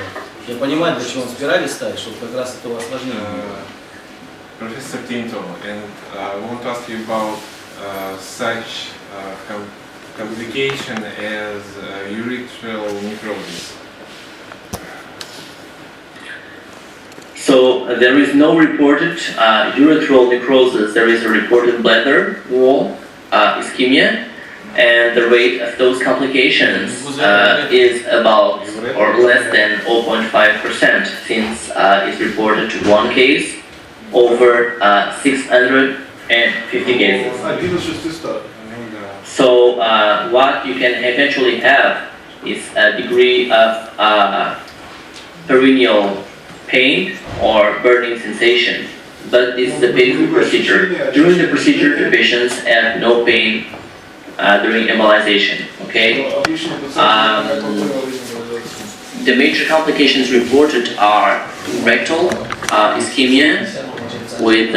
я понимаю, для чего он спирали ставит, чтобы как раз этого осложнения. Professor Tinto, and I want to ask you about such complication as urethral necrosis. So there is no reported urethral necrosis. There is a reported bladder wall ischemia, and the rate of those complications is about or less than 0.5%, since it's reported to one case over 650 cases. So what you can eventually have is a degree of perineal pain or burning sensation, but this is a painful procedure. During the procedure, the patients have no pain during embolization. Okay. The major complications reported are rectal ischemia with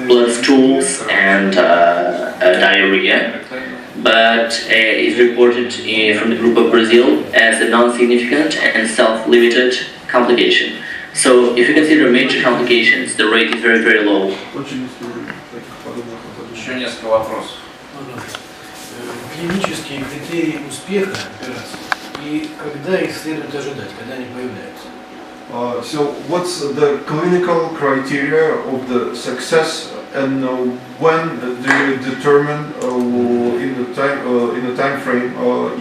blood stools and diarrhea, but is reported from the group of Brazil as a non-significant and self-limited complication. So if you consider major complications, the rate is very, very low. Еще несколько вопросов. Клинические критерии успеха операции и когда их следует ожидать, когда они появляются? So what's the clinical criteria of the success, and when do you determine in the time frame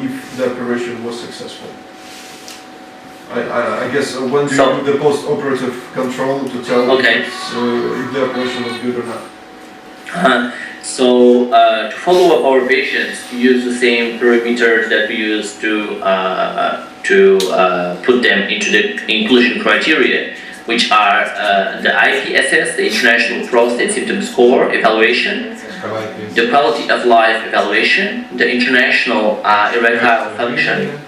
if the operation was successful? I guess when do you do the post-operative control to tell if the operation was good or not? So to follow up our patients, we use the same parameters that we use to put them into the inclusion criteria, which are the IPSS, the International Prostate Symptom Score evaluation, the quality of life evaluation, the International Erectile Function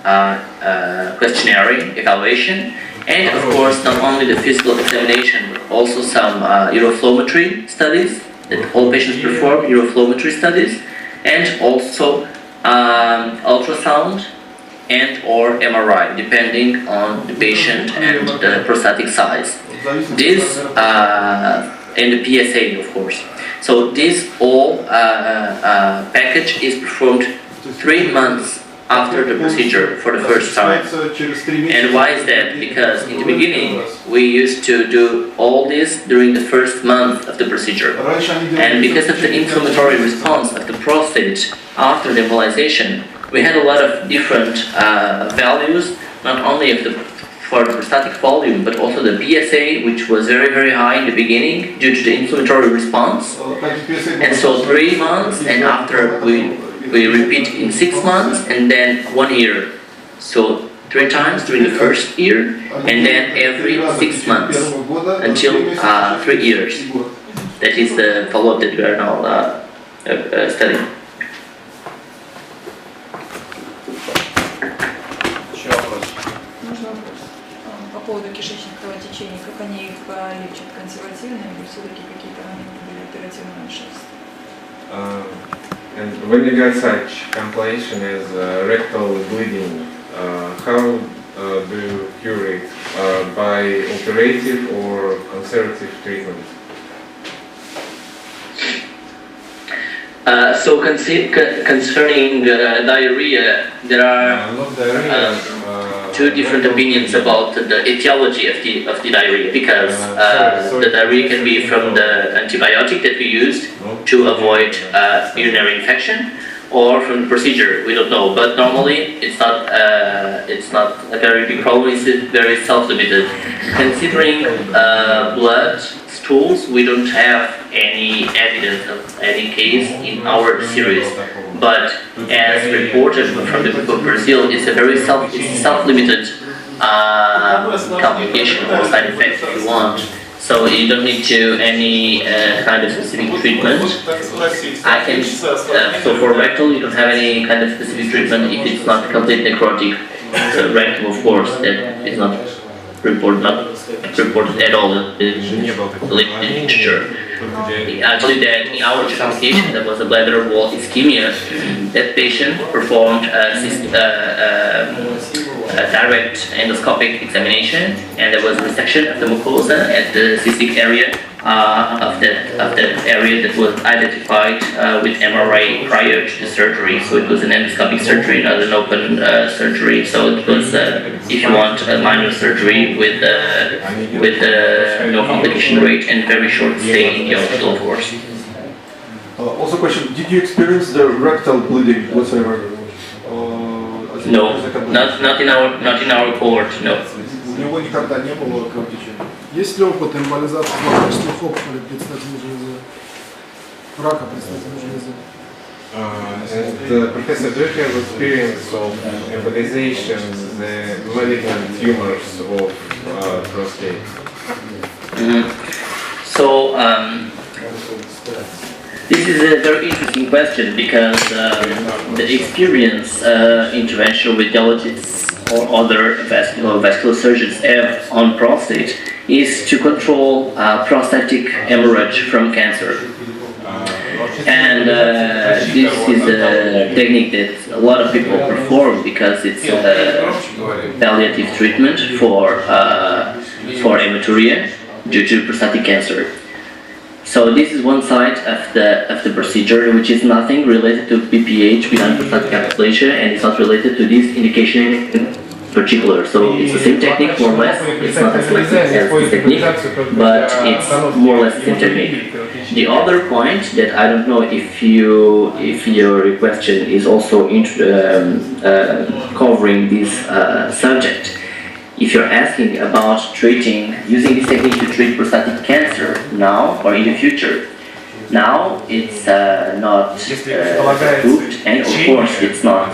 questionnaire evaluation, and of course not only the physical examination, but also some uroflowmetry studies that all patients perform, uroflowmetry studies, and also ultrasound and or MRI, depending on the patient and the prostatic size. This and the PSA, of course. So this all package is performed 3 months after the procedure for the first time. And why is that? Because in the beginning we used to do all this during the first month of the procedure. And because of the inflammatory response of the prostate after the embolization, we had a lot of different values, not only for the prostatic volume, but also the PSA, which was very, very high in the beginning due to the inflammatory response. And so 3 months, and after we repeat in 6 months, and then 1 year. So 3 times during the first year, and then every 6 months until 3 years. That is the follow-up that we are now studying. Еще вопрос. Можно вопрос по поводу кишечных кровотечений? Как они их лечат? Консервативно или все-таки какие-то моменты были оперативного вмешательства? And when you get such complication as rectal bleeding, how do you cure it? By operative or conservative treatment? So concerning diarrhea, there are two different opinions about the etiology of the diarrhea, because the diarrhea can be from the antibiotic that we used to avoid urinary infection, or from the procedure. We don't know, but normally it's not a very big problem. It's very self-limited. Considering blood stools, we don't have any evidence of any case in our series, but as reported from the group of Brazil, it's a very self-limited complication or side effect if you want. So you don't need to any kind of specific treatment. So for rectal, you don't have any kind of specific treatment if it's not complete necrotic. So rectal, of course, that is not reported at all in the literature. Actually, that in our classification, there was a bladder wall ischemia. That patient performed a direct endoscopic examination, and there was resection of the mucosa at the cystic area of that area that was identified with MRI prior to the surgery. So it was an endoscopic surgery, not an open surgery. So it was, if you want, a minor surgery with no complication rate and very short stay in the hospital, of course. Also, question: did you experience the rectal bleeding whatsoever? No, not in our cohort. No. У него никогда не было кровотечения. Есть ли опыт эмболизации злокачественных опухолей предстательной железы? Рака предстательной железы? Professor, do you have experience of embolization, the malignant tumors of prostate? So, this is a very interesting question because the experience interventional radiologists or other vascular surgeons have on prostate is to control prostatic hemorrhage from cancer. And this is a technique that a lot of people perform because it's a palliative treatment for hematuria due to prostatic cancer. So this is one side of the procedure, which is nothing related to BPH, benign prostatic hyperplasia, and it's not related to this indication in particular. So it's the same technique, more or less. It's not as selective as this technique, but it's more or less the same technique. The other point that I don't know if your question is also covering this subject. If you're asking about using this technique to treat prostatic cancer now or in the future, now it's not approved, and of course it's not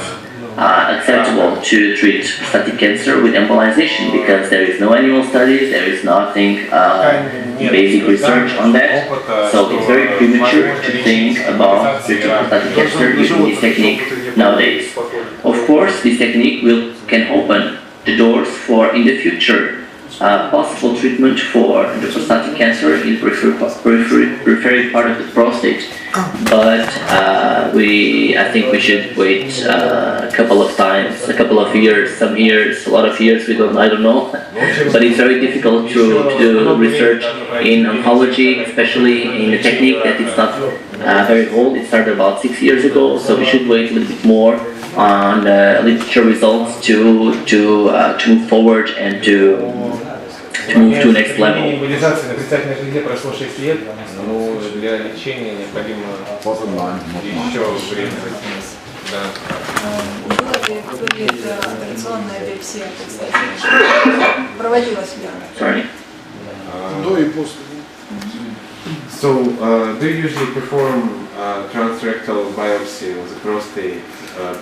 acceptable to treat prostatic cancer with embolization because there is no animal studies, there is nothing basic research on that, so it's very premature to think about treating prostatic cancer using this technique nowadays. Of course, this technique can open the doors for, in the future, possible treatment for the prostatic cancer in periphery part of the prostate. But I think we should wait a couple of years, some years, a lot of years. I don't know. But it's very difficult to do research in oncology, especially in a technique that is not very old. It started about 6 years ago, so we should wait a little bit more on literature results to move forward and to move to next level. Эмболизация на предстательной железе прошло 6 лет, но для лечения необходимо еще время. Да. Была ли операционная биопсия предстательной? Проводилась ли она? Sorry. До и после. So, do you usually perform transrectal biopsy of the prostate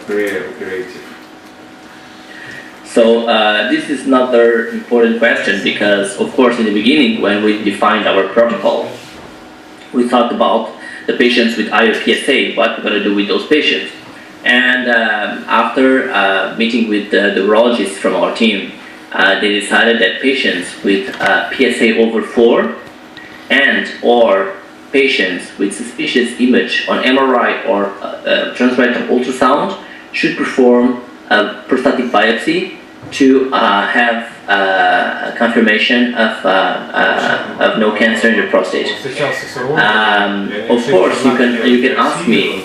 pre-operative? So this is another important question because, of course, in the beginning when we defined our protocol, we talked about the patients with higher PSA, what we're going to do with those patients. And after meeting with the urologists from our team, they decided that patients with PSA over 4 and or patients with suspicious image on MRI or transrectal ultrasound should perform a prostatic biopsy to have a confirmation of no cancer in the prostate. Of course, you can ask me,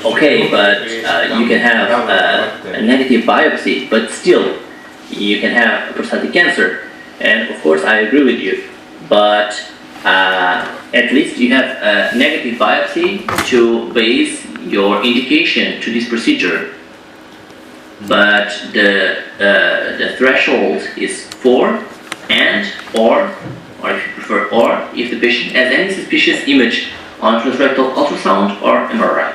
okay, but you can have a negative biopsy, but still you can have prostatic cancer. And of course, I agree with you, but at least you have a negative biopsy to base your indication to this procedure. But the threshold is 4 and or if you prefer, or if the patient has any suspicious image on transrectal ultrasound or MRI.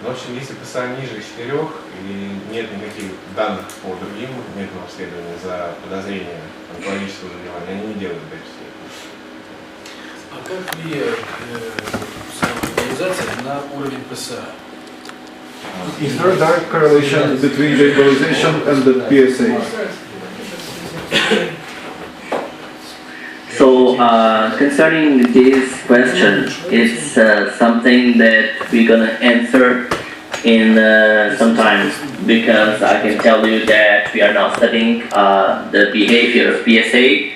В общем, если ПСА ниже 4 и нет никаких данных по другим методам обследования за подозрение онкологического заболевания, они не делают биопсию. А как влияет эмболизация на уровень ПСА? Is there a direct correlation between the embolization and the PSA? Concerning this question, it's something that we're gonna answer in some time, because I can tell you that we are now studying the behavior of PSA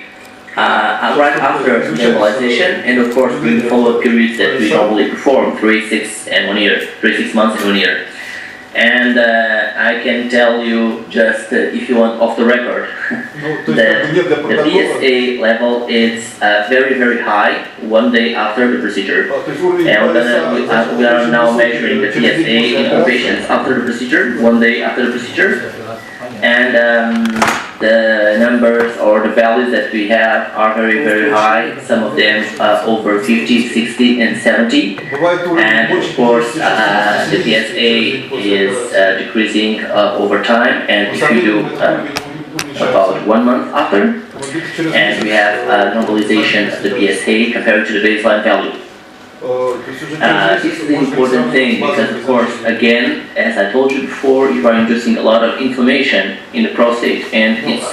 right after the embolization, and of course during the follow-up periods that we normally perform, 3, 6, and 1 year, 3, 6 months and 1 year. And I can tell you just, if you want, off the record, that the PSA level is very, very high 1 day after the procedure. And we are now measuring the PSA in all patients after the procedure, 1 day after the procedure. And the numbers or the values that we have are very, very high. Some of them over 50, 60, and 70. And of course, the PSA is decreasing over time. And if you do about 1 month after, and we have normalization of the PSA compared to the baseline value. This is the important thing, because of course, again, as I told you before, you are inducing a lot of inflammation in the prostate, and it's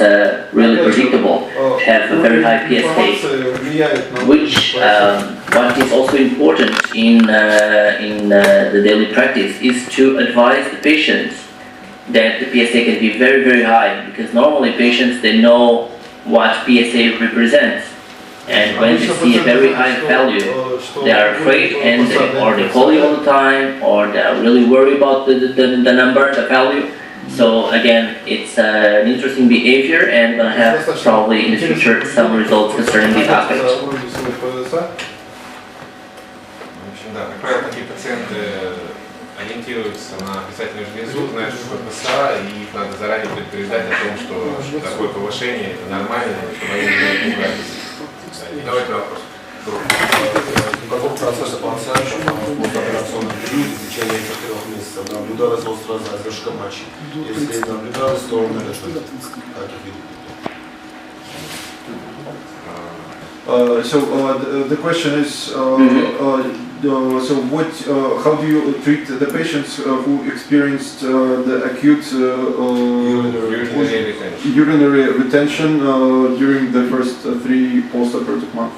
really predictable to have a very high PSA, which what is also important in the daily practice is to advise the patients that the PSA can be very, very high, because normally patients, they know what PSA represents. And when they see a very high value, they are afraid, and they call you all the time, or they are really worried about the number, the value. So again, it's an interesting behavior, and we're going to have probably in the future some results concerning this aspect. Да, как правило, такие пациенты ориентируются на отрицательную железу, знают, что такое ПСА, и их надо заранее предупреждать о том, что такое повышение, это нормально, чтобы они не пугались. Давайте вопрос. Каков процесса пациента в постоперационном периоде в течение 4 месяцев наблюдалась острая задержка мочи? Если наблюдалась, то наличие каких видов? The question is, so what? How do you treat the patients who experienced the acute urinary retention during the first 3 post-operative months?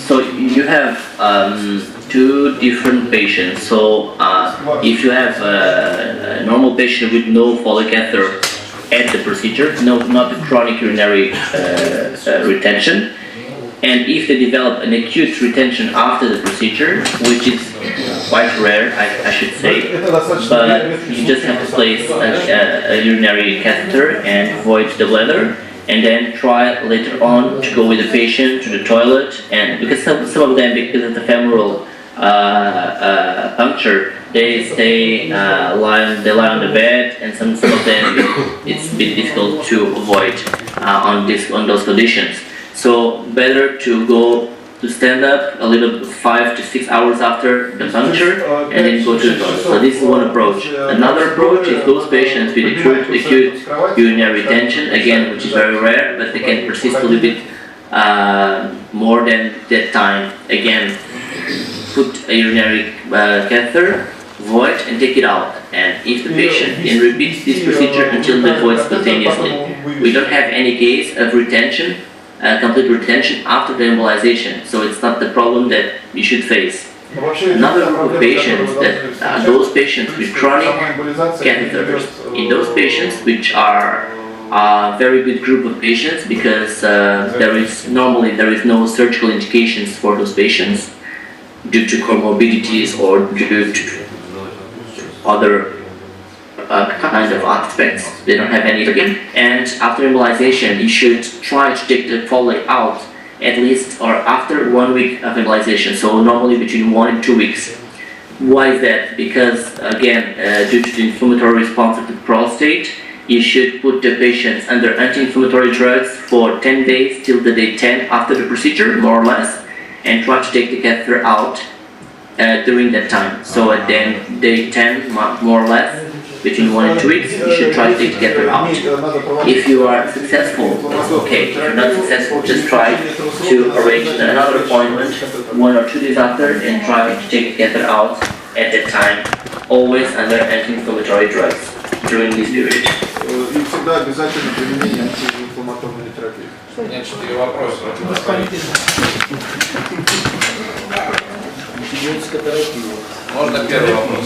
So you have 2 different patients. So if you have a normal patient with no Foley catheter at the procedure, not the chronic urinary retention, and if they develop an acute retention after the procedure, which is quite rare, I should say, but you just have to place a urinary catheter and void the bladder, and then try later on to go with the patient to the toilet, and because some of them, because of the femoral puncture, they lie on the bed, and some of them it's a bit difficult to avoid on those conditions. So better to go to stand up a little 5 to 6 hours after the puncture, and then go to the toilet. So this is one approach. Another approach is those patients with acute urinary retention, again, which is very rare, but they can persist a little bit more than that time. Again, put a urinary catheter, void, and take it out. And if the patient then repeats this procedure until they void spontaneously, we don't have any case of retention, complete retention after the embolization. So it's not the problem that you should face. Another group of patients that are those patients with chronic catheters. In those patients, which are a very good group of patients, because there is no surgical indications for those patients due to comorbidities or due to other kind of aspects. They don't have any again. And after embolization, you should try to take the Foley out at least or after 1 week of embolization. So normally between 1 and 2 weeks. Why is that? Because again, due to the inflammatory response of the prostate, you should put the patients under anti-inflammatory drugs for 10 days till the day 10 after the procedure, more or less, and try to take the catheter out during that time. So at then day 10, more or less, between 1 and 2 weeks, you should try to take the catheter out. If you are successful, it's okay. If you're not successful, just try to arrange another appointment 1 or 2 days after and try to take the catheter out at that time, always under anti-inflammatory drugs during this period. всегда обязательно применение антиинфламаторной терапии. У меня 4 вопроса. Можно первый вопрос?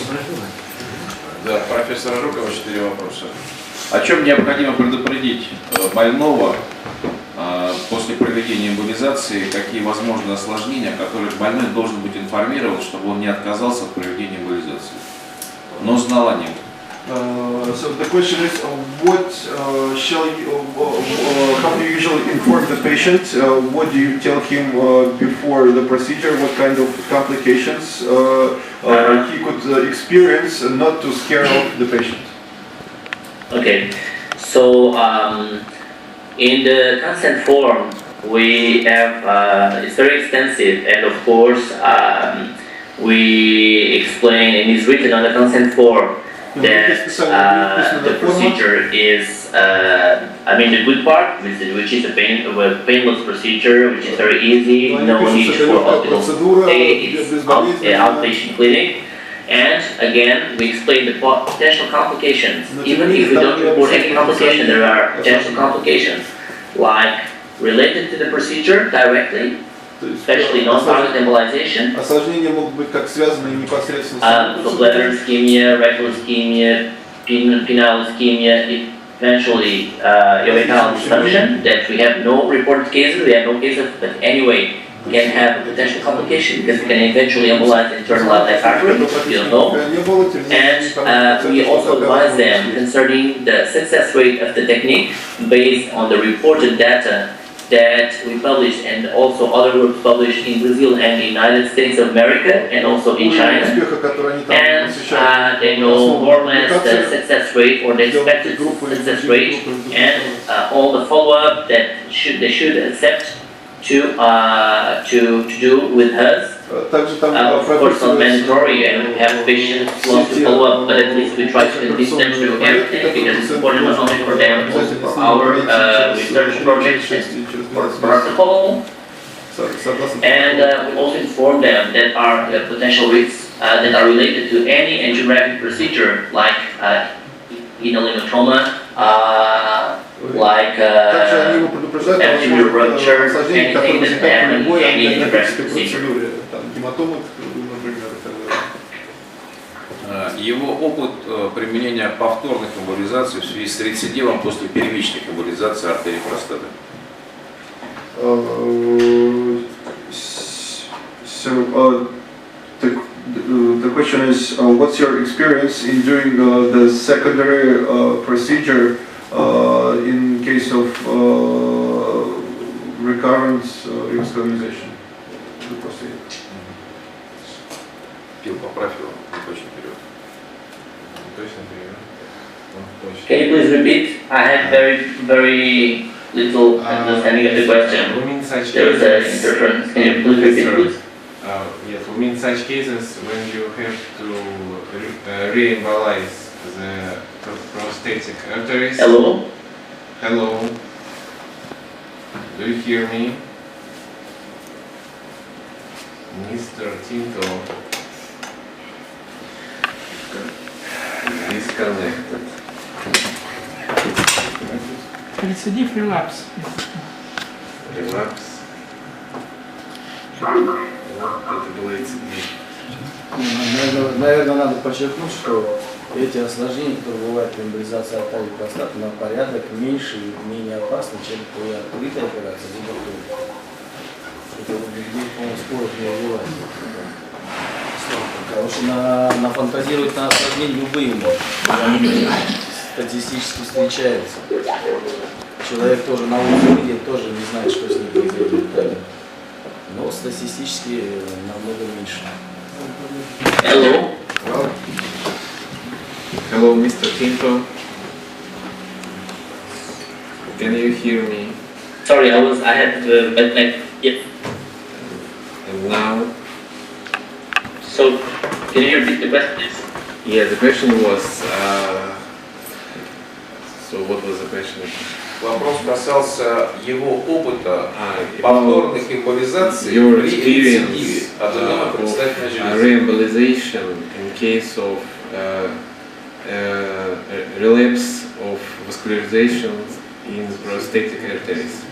Да, профессора Жукова 4 вопроса. О чем необходимо предупредить больного после проведения эмболизации, какие возможны осложнения, о которых больной должен быть информирован, чтобы он не отказался от проведения эмболизации, но знал о них. So the question is, what shall you, how do you usually inform the patient? What do you tell him before the procedure? What kind of complications he could experience, not to scare off the patient? Okay, so in the consent form we have, it's very extensive, and of course we explain, and it's written on the consent form, that the procedure is, I mean, the good part, which is a painless procedure, which is very easy, no need for hospital stay, it's outpatient clinic. And again, we explain the potential complications. Even if we don't report any complication, there are potential complications, like related to the procedure directly, especially non-target embolization, so bladder ischemia, rectal ischemia, penile ischemia, eventually urethral dysfunction, that we have no reported cases, we have no cases, but anyway, can have a potential complication because it can eventually embolize the internal iliac artery, you don't know. And we also advise them concerning the success rate of the technique based on the reported data that we published, and also other groups published in Brazil and the United States of America, and also in China. And they know more or less the success rate or the expected success rate, and all the follow-up that they should accept to do with us. Of course, not mandatory, and we have patients who want to follow up, but at least we try to convince them to do everything, because it's important not only for them, but also for our research projects and for protocol. And we also inform them that are potential risks that are related to any angiographic procedure, like hematoma, like anterior rupture, anything that happens in any angiographic procedure. Его опыт применения повторных эмболизаций в связи с рецидивом после первичных эмболизаций артерий простаты. The question is, what's your experience in doing the secondary procedure in case of recurrent revascularization? Пил поправь его, точно вперед. Can you please repeat? I had very little understanding of the question. There was an interference. Can you please repeat, please? Yes, we mean such cases when you have to re-embolize the prostatic arteries. Hello? Hello. Do you hear me? Mr. Tinto. Disconnected. Recidive relapse. Relapse. Это было рецидив. Наверное, надо подчеркнуть, что эти осложнения, которые бывают при эмболизации артерии простаты, на порядок меньше и менее опасны, чем при открытой операции либо при. Это нигде, по-моему, споров не вызывает. Потому что нафантазировать на осложнение любые могут. Они статистически встречаются. Человек тоже на улице видит, тоже не знает, что с ним произойдет. Но статистически намного меньше. Hello? Hello, Mr. Tinto. Can you hear me? Sorry, I had yes. And now? So, can you repeat the question, please? Yeah, the question was, so what was the question? Вопрос касался его опыта повторных эмболизаций Your при рецидиве experience аденомы предстательной железы. re-embolization in case of relapse of vascularization in prostatic arteries.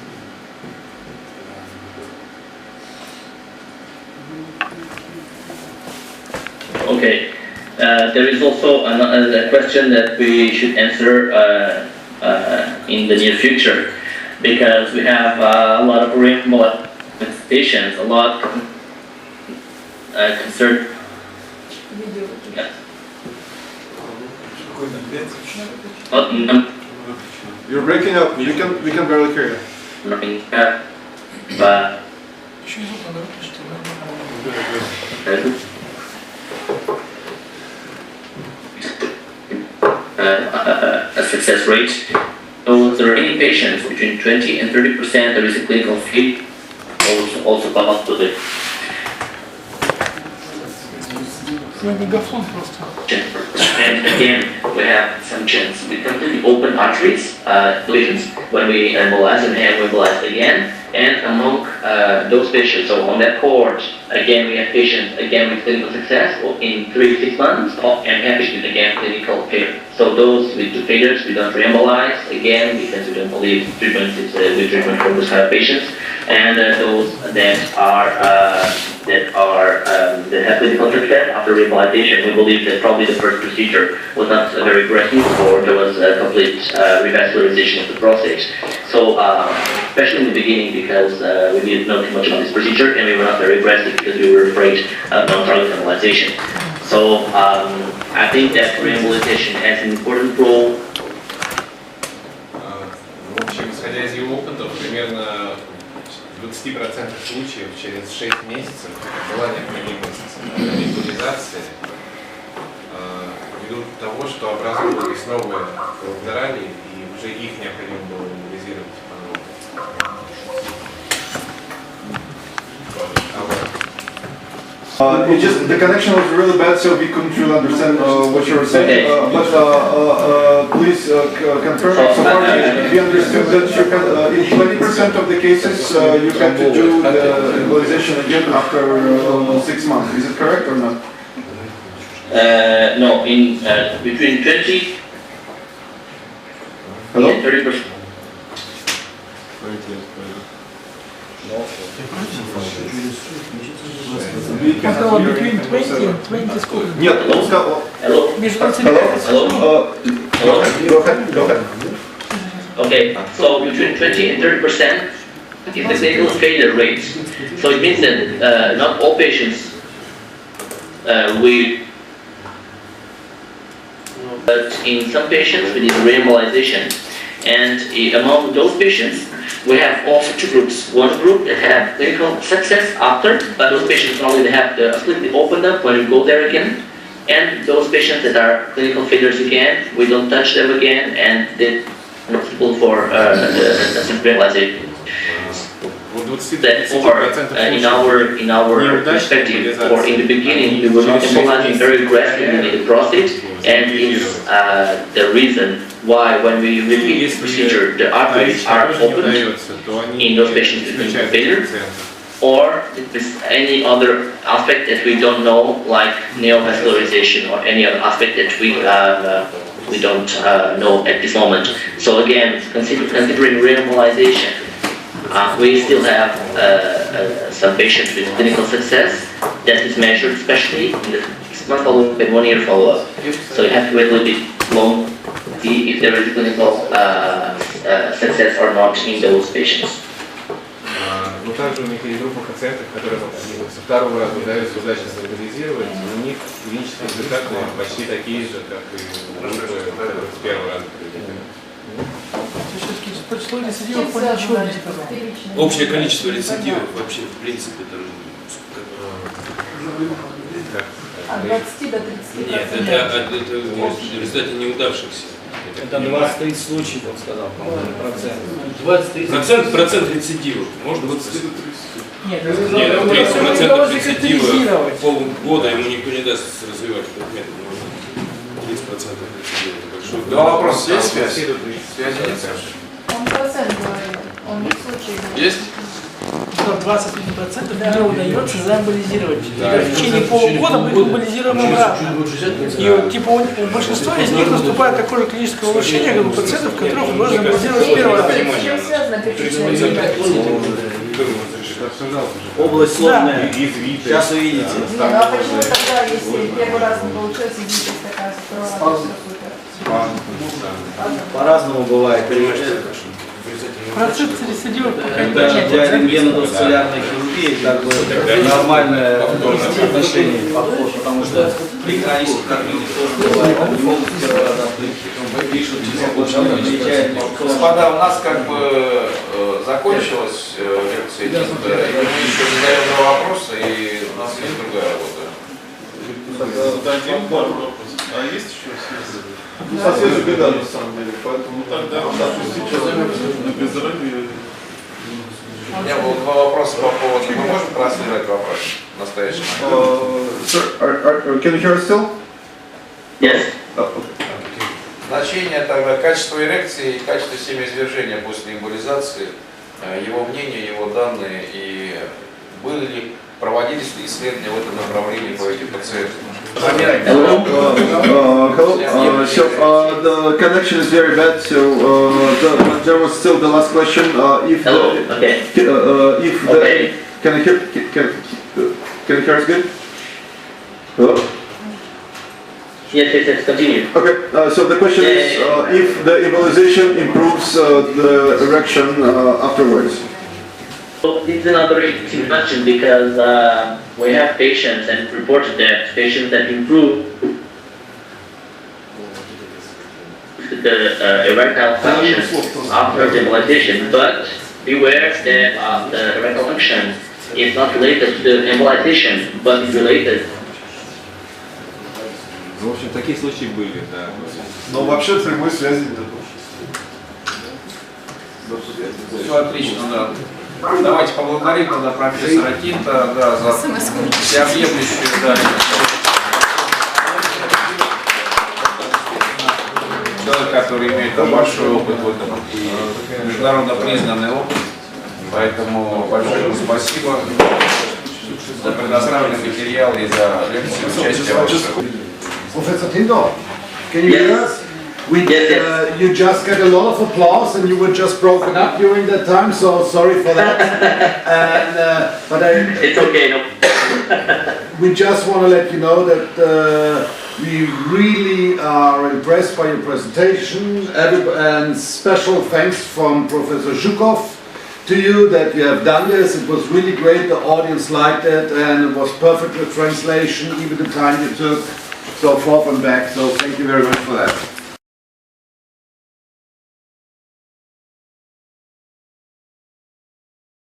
Okay, there is also a question that we should answer in the near future, because we have a lot of remote patients, a lot concerned. Yeah. You're breaking up. We can barely hear you. But a success rate. So the remaining patients, between 20 and 30%, there is a clinical field also possible. And again, we have some chance. We completely open arteries, lesions, when we embolize and we embolize again. And among those patients, so on that cohort, again, we have patients, again, with clinical success in 3 to 6 months, and have patients, again, clinical failure. So those with the failures, we don't re-embolize, again, because we don't believe treatment is a good treatment for those kind of patients. And those that have clinical success after re-embolization, we believe that probably the first procedure was not very aggressive, or there was a complete revascularization of the prostate. So, especially in the beginning, because we didn't know too much about this procedure, and we were not very aggressive because we were afraid of non-target embolization. So, I think that re-embolization has an important role. В общем, исходя из его опытов, примерно в 20% случаев через 6 месяцев была необходимость эмболизации ввиду того, что образовывались новые коллатерали, и уже их необходимо было эмболизировать по-новому. The connection was really bad, so we couldn't really understand what you were saying. But please confirm. So far, we understood that you had, in 20% of the cases, you had to do the embolization again after 6 months. Is it correct or not? No, in between 20 and 30%. Between 20 and 20 schools. Нет, он сказал. Hello. Go ahead. Okay, so between 20 and 30% is the clinical failure rate. So it means that not all patients will, but in some patients we need re-embolization. And among those patients, we have also 2 groups. One group that have clinical success after, but those patients normally they have the completely opened up when we go there again. And those patients that are clinical failures again, we don't touch them again, and they're not suitable for realization. Therefore, in our perspective, or in the beginning, we were not embolizing very aggressively in the prostate, and it's the reason why when we repeat this procedure, the arteries are opened in those patients with clinical failure, or if there's any other aspect that we don't know, like neovascularization or any other aspect that we don't know at this moment. So again, considering re-embolization, we still have some patients with clinical success that is measured, especially in the 6 month follow-up and 1 year follow-up. So you have to wait a little bit long to see if there is clinical success or not in those patients. Но также у них есть группа пациентов, которые со второго раза удается удачно стабилизировать, у них клинические результаты почти такие же, как и группы, которые с первого раза проведены. Общее количество рецидивов вообще, в принципе, там... От 20 до 30%. Нет, это в результате неудавшихся. Это 20-30 случаев, он сказал, по-моему, процент. Процент рецидивов. Может быть, Нет, 30% рецидива полгода ему никто не даст развивать этот метод. 30% рецидива. Да, вопрос, есть связь? Связи нет. Он процент говорит, он не случай. Есть? 20% не удается заэмболизировать. В течение полугода мы эмболизируем обратно. И вот, типа у большинства из них наступает такое же клиническое улучшение, как у пациентов, которых можно эмболизировать в первый раз. Чем связано перечисление? Область сложная. Сейчас увидите. Ну а почему тогда, если первый раз не получается, видите, такая второй раз супер? По-разному бывает. Процесс рецидива. Когда для рентгеноэндоваскулярной хирургии как бы нормальное отношение, подход, потому что при хронических артритах тоже бывает, полностью первый раз пишут, Господа, у нас как бы закончилась лекция Тинто, и мы еще задаем два вопроса, и у нас есть другая работа. Дадим пару вопросов. А есть еще связи? Ну, соседу беда на самом деле, поэтому тогда сейчас без заранее. У меня было два вопроса по поводу. Мы можем транслировать вопрос настоящий? Sir, can you hear us still? Yes. Значение тогда качества эрекции и качества семяизвержения после эмболизации, его мнение, его данные и были ли проводились ли исследования в этом направлении по этим пациентам? Hello. So the connection is very bad. So there was still the last question. If Hello. the, Okay. if the, Okay. can you hear us good? Hello. Yes. Continue. Okay. So the question is if the embolization improves the erection afterwards. So this is another interesting question because we have patients and reported that patients that improve the erectile function after the embolization, but beware that the erectile function is not related to the embolization, but is related. В общем, такие случаи были, да. Но вообще прямой связи нет. Все отлично, да. Давайте поблагодарим тогда профессора Тинто, да, за всеобъемлющую, да, человек, который имеет большой опыт в этом и международно признанный опыт. Поэтому большое ему спасибо за предоставленный материал и за лекцию участия вашего. Professor Tinto, can you hear us? You just got a lot of applause and you were just broken up during that time, so sorry for that. It's okay. No. We just want to let you know that we really are impressed by your presentation, and special thanks from Professor Zhukov to you that you have done this. It was really great, the audience liked it, and it was perfect with translation, even the time you took, so forth and back, so thank you very much for that.